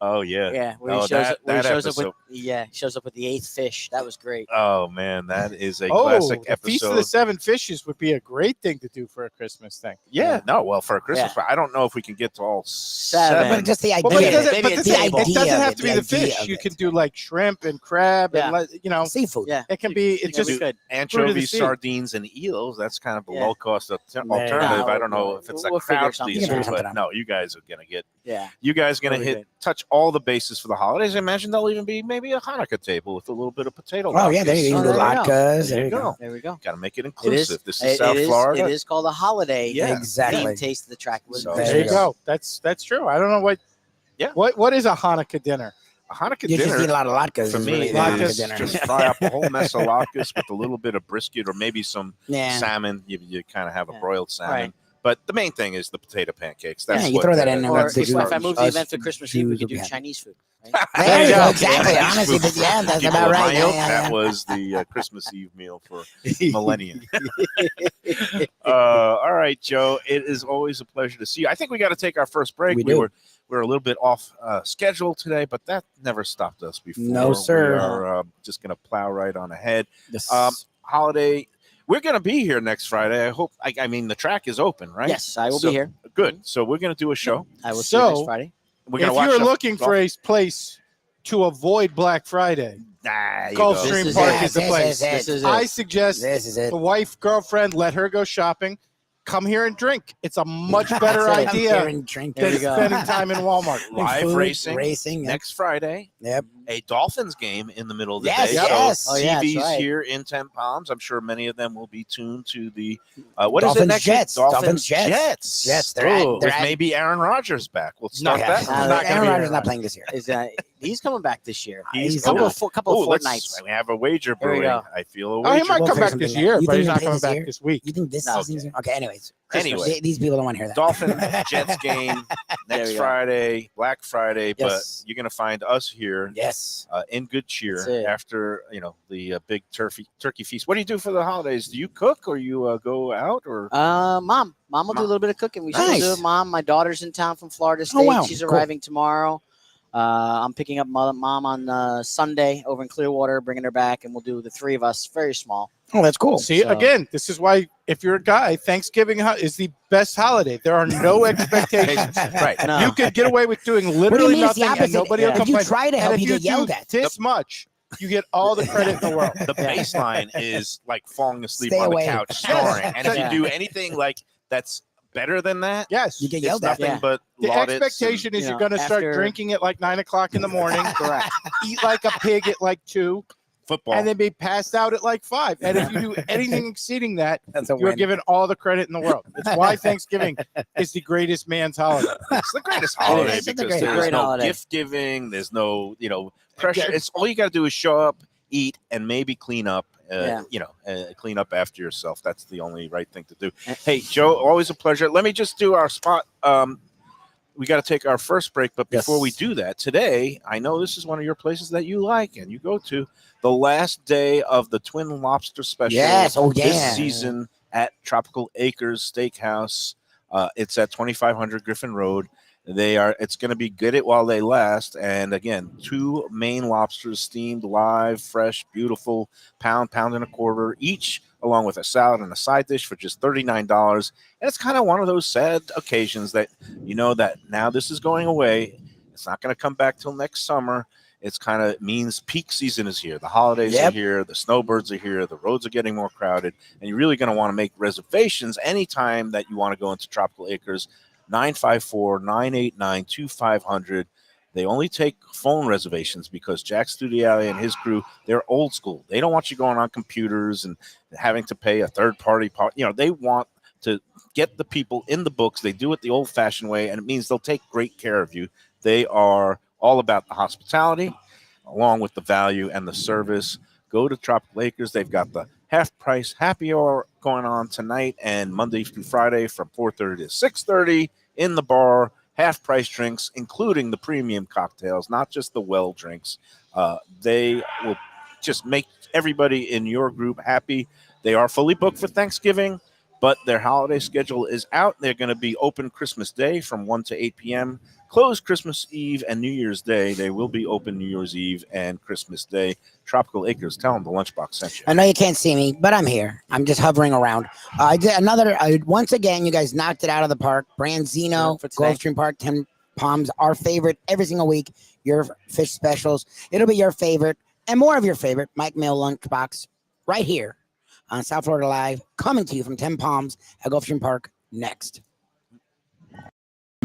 [SPEAKER 4] Oh yeah.
[SPEAKER 7] Yeah, where
[SPEAKER 4] Oh,
[SPEAKER 7] he shows,
[SPEAKER 4] that
[SPEAKER 7] where he shows up with
[SPEAKER 4] episode.
[SPEAKER 7] he shows up with the 8th fish. That was great.
[SPEAKER 4] Oh man, that is a
[SPEAKER 5] Oh,
[SPEAKER 4] classic
[SPEAKER 5] the Feast of the
[SPEAKER 4] episode.
[SPEAKER 5] Seven Fishes would be a great thing to do for a Christmas thing.
[SPEAKER 4] Yeah, no, well for a Christmas,
[SPEAKER 7] Yeah.
[SPEAKER 4] but I don't know if we can get to all
[SPEAKER 7] Seven.
[SPEAKER 6] But just the idea.
[SPEAKER 5] Well, but it
[SPEAKER 7] Maybe-
[SPEAKER 5] doesn't,
[SPEAKER 7] maybe
[SPEAKER 5] but
[SPEAKER 7] it's
[SPEAKER 5] this-
[SPEAKER 7] the
[SPEAKER 5] it
[SPEAKER 7] idea
[SPEAKER 5] doesn't
[SPEAKER 6] of
[SPEAKER 5] have
[SPEAKER 6] it,
[SPEAKER 5] to be
[SPEAKER 6] the
[SPEAKER 5] the
[SPEAKER 6] idea
[SPEAKER 5] fish.
[SPEAKER 6] of
[SPEAKER 5] You
[SPEAKER 6] it.
[SPEAKER 5] can do like shrimp and crab
[SPEAKER 7] Yeah.
[SPEAKER 5] and
[SPEAKER 6] Seafood.
[SPEAKER 7] Yeah,
[SPEAKER 5] it can be. It
[SPEAKER 7] It'll be
[SPEAKER 5] just
[SPEAKER 7] good.
[SPEAKER 4] anchovies,
[SPEAKER 5] sea.
[SPEAKER 4] sardines, and eels. That's kind of a
[SPEAKER 7] Yeah.
[SPEAKER 4] low cost alternative.
[SPEAKER 7] No,
[SPEAKER 4] I don't know if it's
[SPEAKER 7] we'll
[SPEAKER 4] a
[SPEAKER 7] figure
[SPEAKER 4] crowd
[SPEAKER 7] something
[SPEAKER 4] pleaser,
[SPEAKER 6] out.
[SPEAKER 4] but no, you guys are gonna get.
[SPEAKER 7] Yeah,
[SPEAKER 4] You guys are gonna
[SPEAKER 7] That'll be
[SPEAKER 4] hit touch all the bases for the holidays. I imagine there'll even be maybe a Hanukkah table with a little bit of potato.
[SPEAKER 6] Oh yeah, there you
[SPEAKER 7] Oh,
[SPEAKER 6] go.
[SPEAKER 7] there you go.
[SPEAKER 6] Latkes.
[SPEAKER 4] There you go.
[SPEAKER 7] there we go.
[SPEAKER 4] Got to make it
[SPEAKER 7] It is.
[SPEAKER 4] inclusive. This is South
[SPEAKER 7] it
[SPEAKER 4] Florida.
[SPEAKER 7] It is called a holiday.
[SPEAKER 4] Yeah.
[SPEAKER 6] Exactly.
[SPEAKER 7] Themed taste of the track.
[SPEAKER 4] So-
[SPEAKER 5] there you go. That's true. I don't know what.
[SPEAKER 4] Yeah.
[SPEAKER 5] What is a Hanukkah dinner?
[SPEAKER 4] A Hanukkah
[SPEAKER 6] You just
[SPEAKER 4] dinner
[SPEAKER 6] eat a lot of latkes.
[SPEAKER 4] for
[SPEAKER 6] is
[SPEAKER 4] me
[SPEAKER 6] really
[SPEAKER 4] is
[SPEAKER 6] the
[SPEAKER 5] latkes,
[SPEAKER 6] Hanukkah dinner.
[SPEAKER 4] just fry up a whole mess of latkes with a little bit of brisket or maybe some
[SPEAKER 6] Yeah.
[SPEAKER 4] salmon. You kind of have a
[SPEAKER 7] Yeah.
[SPEAKER 4] broiled salmon.
[SPEAKER 7] Right.
[SPEAKER 4] But the main thing is the potato pancakes. That's
[SPEAKER 6] Yeah, you
[SPEAKER 4] what
[SPEAKER 6] throw that in there,
[SPEAKER 7] Or
[SPEAKER 6] that's
[SPEAKER 7] if,
[SPEAKER 6] the
[SPEAKER 7] if I move the
[SPEAKER 6] us
[SPEAKER 7] event to Christmas Eve, we
[SPEAKER 6] Jews
[SPEAKER 7] could
[SPEAKER 6] will
[SPEAKER 7] do
[SPEAKER 6] be happy.
[SPEAKER 7] Chinese food. Right?
[SPEAKER 6] There you go.
[SPEAKER 5] go.
[SPEAKER 6] Exactly.
[SPEAKER 4] Yeah.
[SPEAKER 6] Honestly, that's
[SPEAKER 4] People
[SPEAKER 6] about
[SPEAKER 4] of
[SPEAKER 6] right.
[SPEAKER 4] Mayo,
[SPEAKER 6] Yeah, yeah,
[SPEAKER 4] that
[SPEAKER 6] yeah.
[SPEAKER 4] was the Christmas Eve meal for millennium. All right, Joe. It is always a pleasure to see you. I think we got to take our first break.
[SPEAKER 6] We do.
[SPEAKER 4] We're a little bit off schedule today, but that never stopped us before.
[SPEAKER 6] No, sir.
[SPEAKER 4] We are just going to plow right on ahead.
[SPEAKER 6] This-
[SPEAKER 4] Holiday. We're going to be here next Friday. I hope. I mean, the track is open, right?
[SPEAKER 7] Yes, I will
[SPEAKER 4] So-
[SPEAKER 7] be here.
[SPEAKER 4] Good. So we're going to do a show.
[SPEAKER 7] I will see you
[SPEAKER 5] So-
[SPEAKER 7] next Friday.
[SPEAKER 4] We're
[SPEAKER 5] If
[SPEAKER 4] going to watch.
[SPEAKER 5] you're
[SPEAKER 4] some
[SPEAKER 5] looking
[SPEAKER 4] golf.
[SPEAKER 5] for a place to avoid Black Friday,
[SPEAKER 4] Nah, you go.
[SPEAKER 5] Gulfstream
[SPEAKER 7] This is
[SPEAKER 5] Park
[SPEAKER 7] it.
[SPEAKER 5] is the
[SPEAKER 6] This
[SPEAKER 5] place.
[SPEAKER 6] is it.
[SPEAKER 7] This is it.
[SPEAKER 5] I suggest
[SPEAKER 6] This is it.
[SPEAKER 5] the wife, girlfriend, let her go shopping. Come here and drink. It's a much better
[SPEAKER 7] That's it.
[SPEAKER 6] Come here
[SPEAKER 5] idea
[SPEAKER 6] and drink.
[SPEAKER 7] There
[SPEAKER 5] than
[SPEAKER 7] you go.
[SPEAKER 5] spending time in Walmart.
[SPEAKER 4] Live
[SPEAKER 6] Food,
[SPEAKER 4] racing.
[SPEAKER 6] Racing.
[SPEAKER 4] Next Friday.
[SPEAKER 6] Yep.
[SPEAKER 4] A Dolphins game in the middle of the
[SPEAKER 6] Yes,
[SPEAKER 4] day.
[SPEAKER 6] yes.
[SPEAKER 4] So
[SPEAKER 7] Oh, yeah, that's
[SPEAKER 4] TVs
[SPEAKER 7] right.
[SPEAKER 4] here in 10 Palms. I'm sure many of them will be tuned to the what is
[SPEAKER 6] Dolphins
[SPEAKER 4] it next week?
[SPEAKER 6] Jets. Dolphins Jets. Jets, they're at-
[SPEAKER 4] Oh,
[SPEAKER 6] they're
[SPEAKER 4] with
[SPEAKER 6] at-
[SPEAKER 4] maybe Aaron Rodgers back. We'll start
[SPEAKER 6] Yeah.
[SPEAKER 4] that.
[SPEAKER 5] Not gonna
[SPEAKER 6] Aaron
[SPEAKER 5] be
[SPEAKER 6] Rodgers
[SPEAKER 5] Aaron
[SPEAKER 6] not playing this year.
[SPEAKER 7] Is he's coming back this year?
[SPEAKER 4] He's
[SPEAKER 7] a couple
[SPEAKER 4] coming.
[SPEAKER 7] of couple of
[SPEAKER 4] let's-
[SPEAKER 7] fortnights.
[SPEAKER 4] We have a wager
[SPEAKER 7] There we
[SPEAKER 4] brewing.
[SPEAKER 7] go.
[SPEAKER 4] I feel a
[SPEAKER 5] Oh, he
[SPEAKER 4] wager.
[SPEAKER 5] might
[SPEAKER 6] We'll
[SPEAKER 5] come
[SPEAKER 6] figure
[SPEAKER 5] back
[SPEAKER 6] something
[SPEAKER 5] this
[SPEAKER 6] out.
[SPEAKER 5] year,
[SPEAKER 6] You
[SPEAKER 5] but
[SPEAKER 6] think
[SPEAKER 5] he's
[SPEAKER 6] he'll
[SPEAKER 5] not
[SPEAKER 6] play
[SPEAKER 5] coming
[SPEAKER 6] this
[SPEAKER 5] back
[SPEAKER 6] year?
[SPEAKER 5] this week.
[SPEAKER 6] You think this
[SPEAKER 7] No.
[SPEAKER 6] season? Okay. Anyways.
[SPEAKER 4] Anyway.
[SPEAKER 6] These people don't want to hear that.
[SPEAKER 4] Dolphin Jets game
[SPEAKER 7] There
[SPEAKER 4] next
[SPEAKER 7] we go.
[SPEAKER 4] Friday, Black Friday,
[SPEAKER 6] Yes.
[SPEAKER 4] but you're going to find us here
[SPEAKER 6] Yes. Yes.
[SPEAKER 4] in good
[SPEAKER 7] That's
[SPEAKER 4] cheer
[SPEAKER 7] it.
[SPEAKER 4] after the big turkey feast. What do you do for the holidays? Do you cook or you go out or?
[SPEAKER 7] Mom will do a
[SPEAKER 4] Mom.
[SPEAKER 7] little bit of cooking. We
[SPEAKER 6] Nice.
[SPEAKER 7] still do it. Mom, my daughter's in town from Florida State.
[SPEAKER 6] Oh, wow.
[SPEAKER 7] She's
[SPEAKER 6] Cool.
[SPEAKER 7] arriving tomorrow. I'm picking up mom on Sunday over in Clearwater, bringing her back, and we'll do the three of us, very small.
[SPEAKER 6] Oh, that's cool.
[SPEAKER 5] See,
[SPEAKER 7] So-
[SPEAKER 5] again, this is why if you're a guy, Thanksgiving is the best holiday. There are no expectations.
[SPEAKER 4] Right.
[SPEAKER 7] No.
[SPEAKER 5] You could get away with doing
[SPEAKER 6] What do you
[SPEAKER 5] literally
[SPEAKER 6] mean? It's the
[SPEAKER 5] nothing, and
[SPEAKER 6] opposite.
[SPEAKER 5] nobody will
[SPEAKER 7] Yeah.
[SPEAKER 6] If you
[SPEAKER 5] complain.
[SPEAKER 6] try to
[SPEAKER 5] And
[SPEAKER 6] help,
[SPEAKER 5] if
[SPEAKER 6] you
[SPEAKER 5] you
[SPEAKER 6] get yelled
[SPEAKER 5] do
[SPEAKER 6] at.
[SPEAKER 5] this much, you get all the credit in the world.
[SPEAKER 4] The baseline is like falling asleep
[SPEAKER 6] Stay
[SPEAKER 4] on
[SPEAKER 6] away.
[SPEAKER 4] the couch snoring, and if
[SPEAKER 7] Yeah.
[SPEAKER 4] you do anything like that's better than that,
[SPEAKER 5] Yes.
[SPEAKER 6] You get
[SPEAKER 4] it's
[SPEAKER 6] yelled at.
[SPEAKER 4] nothing
[SPEAKER 7] Yeah.
[SPEAKER 4] but
[SPEAKER 5] The
[SPEAKER 4] laudits
[SPEAKER 5] expectation is
[SPEAKER 7] you
[SPEAKER 5] you're
[SPEAKER 7] know,
[SPEAKER 5] going to start
[SPEAKER 7] after-
[SPEAKER 5] drinking at like 9 o'clock in the morning,
[SPEAKER 7] Correct.
[SPEAKER 5] eat like a pig at like 2,
[SPEAKER 4] football.
[SPEAKER 5] and then be passed out at like 5. And if you do anything exceeding that,
[SPEAKER 6] That's a
[SPEAKER 5] you're
[SPEAKER 6] win.
[SPEAKER 5] given all the credit in the world. It's why Thanksgiving is the greatest man's holiday.
[SPEAKER 4] It's the greatest holiday
[SPEAKER 6] It's a
[SPEAKER 4] because
[SPEAKER 6] great
[SPEAKER 4] there's
[SPEAKER 7] holiday.
[SPEAKER 4] no
[SPEAKER 7] Holiday.
[SPEAKER 4] gift giving. There's no pressure.
[SPEAKER 5] Yeah.
[SPEAKER 4] It's all you got to do is show up, eat, and maybe clean up.
[SPEAKER 7] Yeah.
[SPEAKER 4] Clean up after yourself. That's the only right thing to do.
[SPEAKER 7] And-
[SPEAKER 4] Hey, Joe, always a pleasure. Let me just do our spot. We got to take our first break, but before we
[SPEAKER 6] Yes.
[SPEAKER 4] do that, today, I know this is one of your places that you like and you go to. The last day of the Twin Lobster Special
[SPEAKER 6] Yes. Oh, yeah.
[SPEAKER 4] this season at Tropical Acres Steakhouse. It's at 2500 Griffin Road. It's going to be get it while they last. And again, 2 Maine lobsters steamed live, fresh, beautiful, pound and a quarter each, along with a salad and a side dish for just $39. And it's kind of one of those sad occasions that that now this is going away. It's not going to come back till next summer. It's kind of means peak season is here. The holidays are
[SPEAKER 6] Yep.
[SPEAKER 4] here. The snowbirds are here. The roads are getting more crowded. And you're really going to want to make reservations anytime that you want to go into Tropical Acres. 954-989-2500. They only take phone reservations because Jack Studiali and his crew, they're old school. They don't want you going on computers and having to pay a third-party part. They want to get the people in the books. They do it the old-fashioned way, and it means they'll take great care of you. They are all about the hospitality along with the value and the service. Go to Tropical Acres. They've got the half-price happy hour going on tonight and Monday through Friday from 4:30 to 6:30 in the bar. Half-price drinks, including the premium cocktails, not just the well drinks. They will just make everybody in your group happy. They are fully booked for Thanksgiving, but their holiday schedule is out. They're going to be open Christmas Day from 1 to 8 p.m., closed Christmas Eve and New Year's Day. They will be open New Year's Eve and Christmas Day. Tropical Acres, tell them the Lunchbox sent you.
[SPEAKER 6] I know you can't see me, but I'm here. I'm just hovering around. I did another. Once again, you guys knocked it out of the park. Branzino,
[SPEAKER 7] For today.
[SPEAKER 6] Gulfstream Park, 10 Palms, our favorite every single week. Your fish specials. It'll be your favorite and more of your favorite. Mike Mayo Lunchbox right here on South Florida Live, coming to you from 10 Palms at Gulfstream Park next.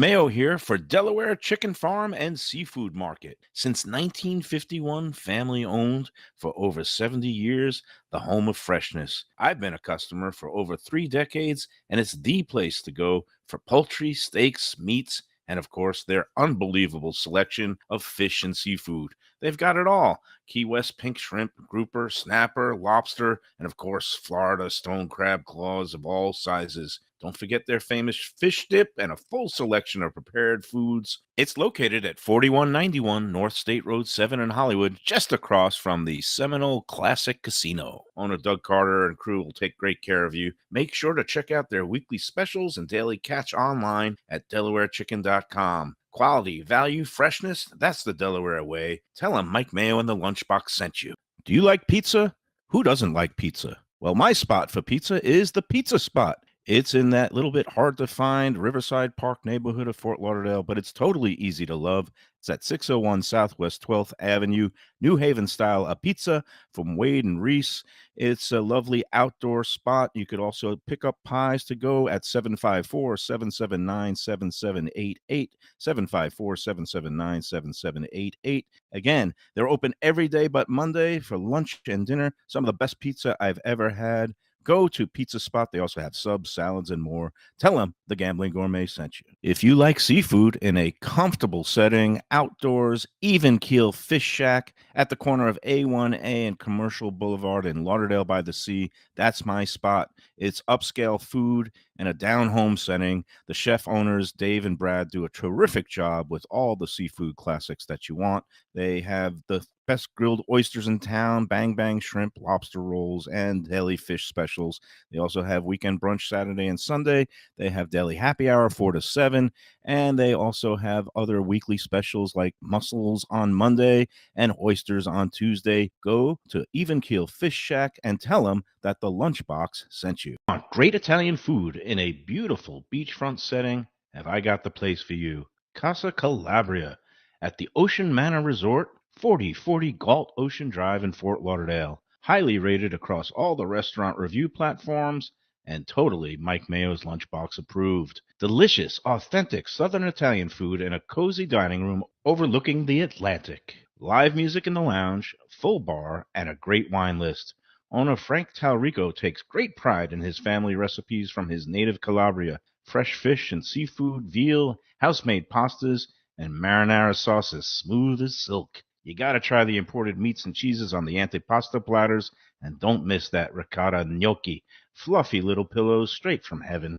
[SPEAKER 4] Mayo here for Delaware Chicken Farm and Seafood Market. Since 1951, family owned for over 70 years, the home of freshness. I've been a customer for over 3 decades, and it's the place to go for poultry, steaks, meats, and of course, their unbelievable selection of fish and seafood. They've got it all. Key West pink shrimp, grouper, snapper, lobster, and of course, Florida stone crab claws of all sizes. Don't forget their famous fish dip and a full selection of prepared foods. It's located at 4191 North State Road 7 in Hollywood, just across from the Seminole Classic Casino. Owner Doug Carter and crew will take great care of you. Make sure to check out their weekly specials and daily catch online at DelawareChicken.com. Quality, value, freshness, that's the Delaware way. Tell them Mike Mayo and the Lunchbox sent you. Do you like pizza? Who doesn't like pizza? Well, my spot for pizza is the Pizza Spot. It's in that little bit hard to find Riverside Park neighborhood of Fort Lauderdale, but it's totally easy to love. It's at 601 Southwest 12th Avenue, New Haven style, a pizza from Wade and Reese. It's a lovely outdoor spot. You could also pick up pies to go at 754-779-7788, 754-779-7788. Again, they're open every day but Monday for lunch and dinner. Some of the best pizza I've ever had. Go to Pizza Spot. They also have subs, salads, and more. Tell them the Gambling Gourmet sent you. If you like seafood in a comfortable setting, outdoors, even keel fish shack at the corner of A1A and Commercial Boulevard in Lauderdale by the Sea, that's my spot. It's upscale food in a down-home setting. The chef owners, Dave and Brad, do a terrific job with all the seafood classics that you want. They have the best grilled oysters in town, bang bang shrimp, lobster rolls, and deli fish specials. They also have weekend brunch Saturday and Sunday. They have deli happy hour 4 to 7, and they also have other weekly specials like mussels on Monday and oysters on Tuesday. Go to Even Keel Fish Shack and tell them that the Lunchbox sent you. Want great Italian food in a beautiful beachfront setting? Have I got the place for you? Casa Calabria at the Ocean Manor Resort, 4040 Galt Ocean Drive in Fort Lauderdale. Highly rated across all the restaurant review platforms and totally Mike Mayo's Lunchbox approved. Delicious, authentic Southern Italian food in a cozy dining room overlooking the Atlantic. Live music in the lounge, full bar, and a great wine list. Owner Frank Talrico takes great pride in his family recipes from his native Calabria. Fresh fish and seafood, veal, house-made pastas, and marinara sauces smooth as silk. You gotta try the imported meats and cheeses on the antipasto platters, and don't miss that ricotta gnocchi, fluffy little pillows straight from heaven.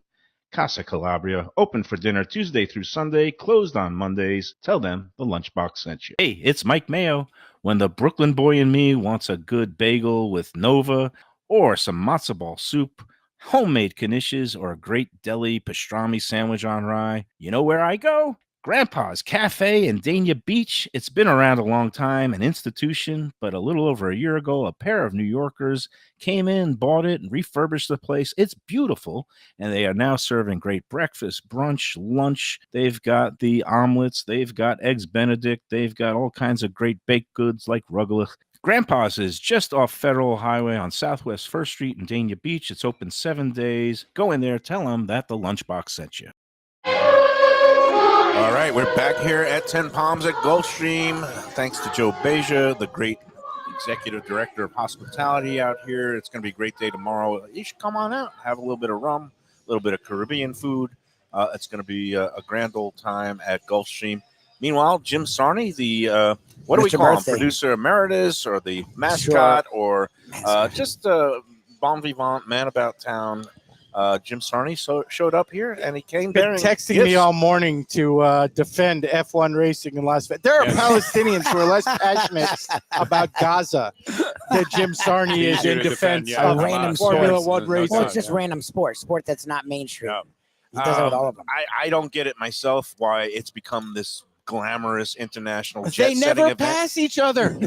[SPEAKER 4] Casa Calabria, open for dinner Tuesday through Sunday, closed on Mondays. Tell them the Lunchbox sent you. Hey, it's Mike Mayo. When the Brooklyn boy in me wants a good bagel with Nova, or some matzo ball soup, homemade knishes, or a great deli pastrami sandwich on rye, you know where I go? Grandpa's Cafe in Dania Beach. It's been around a long time, an institution, but a little over a year ago, a pair of New Yorkers came in, bought it, and refurbished the place. It's beautiful, and they are now serving great breakfast, brunch, lunch. They've got the omelets. They've got eggs Benedict. They've got all kinds of great baked goods like rugelach. Grandpa's is just off Federal Highway on Southwest 1st Street in Dania Beach. It's open 7 days. Go in there, tell them that the Lunchbox sent you. All right, we're back here at 10 Palms at Gulfstream. Thanks to Joe Beja, the great executive director of hospitality out here. It's going to be a great day tomorrow. You should come on out, have a little bit of rum, a little bit of Caribbean food. It's going to be a grand old time at Gulfstream. Meanwhile, Jim Sarney, the what do we call him? Producer emeritus, or the mascot, or just bon vivant man about town. Jim Sarney showed up here, and he came
[SPEAKER 5] been texting me all morning to defend F1 racing in Las Vegas. There are Palestinians who are less passionate about Gaza than Jim Sarney is in defense of
[SPEAKER 6] random
[SPEAKER 5] Formula One racing.
[SPEAKER 6] Well, it's just random sport that's not mainstream. He does it with all of them.
[SPEAKER 4] I don't get it myself why it's become this glamorous international jet-setting
[SPEAKER 5] event. They never
[SPEAKER 4] event.
[SPEAKER 5] pass each other.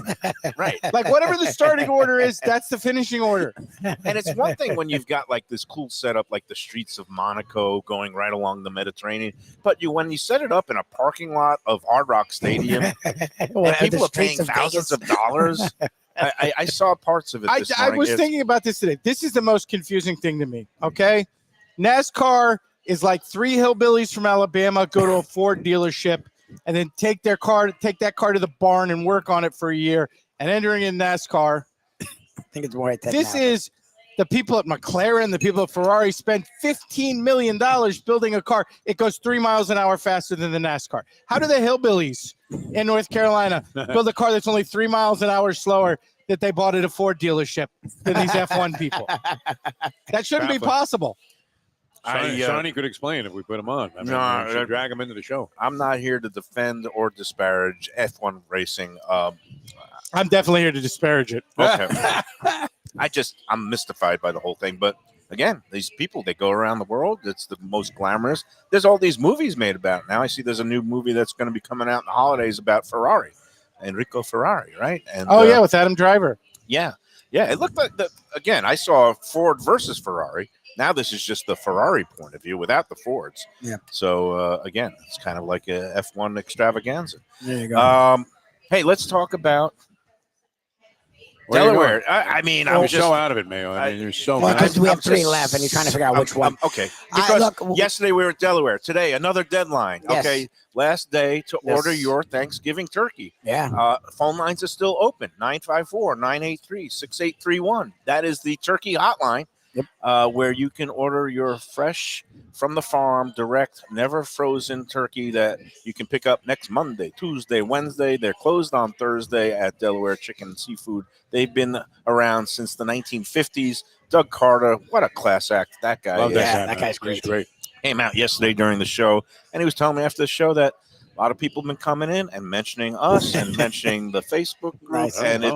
[SPEAKER 4] Right.
[SPEAKER 5] Like whatever the starting order is, that's the finishing order.
[SPEAKER 4] And it's one thing when you've got like this cool setup like the streets of Monaco going right along the Mediterranean, but when you set it up in a parking lot of Hard Rock Stadium and people are paying thousands of dollars. I saw parts of it this morning.
[SPEAKER 5] I was thinking about this today. This is the most confusing thing to me, okay? NASCAR is like three hillbillies from Alabama go to a Ford dealership and then take that car to the barn and work on it for a year and entering in NASCAR.
[SPEAKER 6] I think it's more like that.
[SPEAKER 5] This
[SPEAKER 6] now.
[SPEAKER 5] is the people at McLaren, the people at Ferrari spent $15 million building a car. It goes 3 miles an hour faster than the NASCAR. How do the hillbillies in North Carolina build a car that's only 3 miles an hour slower that they bought at a Ford dealership than these F1 people? That shouldn't be possible.
[SPEAKER 1] Shawnee could explain if we put him on. I mean, we should drag him into the show.
[SPEAKER 4] I'm not here to defend or disparage F1 racing.
[SPEAKER 5] I'm definitely here to disparage it.
[SPEAKER 4] Okay. I'm mystified by the whole thing. But again, these people, they go around the world. It's the most glamorous. There's all these movies made about it. Now I see there's a new movie that's going to be coming out in the holidays about Ferrari, Enrico Ferrari, right? And
[SPEAKER 5] yeah, with Adam Driver.
[SPEAKER 4] Yeah. It looked like again, I saw Ford versus Ferrari. Now this is just the Ferrari point of view without the Fords.
[SPEAKER 6] Yeah.
[SPEAKER 4] So again, it's kind of like a F1 extravaganza.
[SPEAKER 6] There you go.
[SPEAKER 4] Hey, let's talk about Delaware. I'm just
[SPEAKER 1] so out of it, Mayo. I mean, there's so
[SPEAKER 6] well,
[SPEAKER 1] many.
[SPEAKER 6] because we have 3 left, and you're trying to figure out which one.
[SPEAKER 4] Okay. Because yesterday we were at Delaware. Today, another deadline.
[SPEAKER 6] Yes.
[SPEAKER 4] Okay. Last day to order your Thanksgiving turkey.
[SPEAKER 6] Yeah.
[SPEAKER 4] Phone lines are still open. 954-983-6831. That is the turkey hotline. where you can order your fresh from the farm, direct, never frozen turkey that you can pick up next Monday, Tuesday, Wednesday. They're closed on Thursday at Delaware Chicken and Seafood. They've been around since the 1950s. Doug Carter, what a class act that guy
[SPEAKER 1] Love
[SPEAKER 4] is.
[SPEAKER 1] that guy,
[SPEAKER 6] that
[SPEAKER 1] man.
[SPEAKER 6] guy's
[SPEAKER 1] He's
[SPEAKER 6] great.
[SPEAKER 1] great.
[SPEAKER 4] Came out yesterday during the show, and he was telling me after the show that a lot of people have been coming in and mentioning us and mentioning the Facebook group,
[SPEAKER 6] Nice.
[SPEAKER 4] and
[SPEAKER 1] Oh,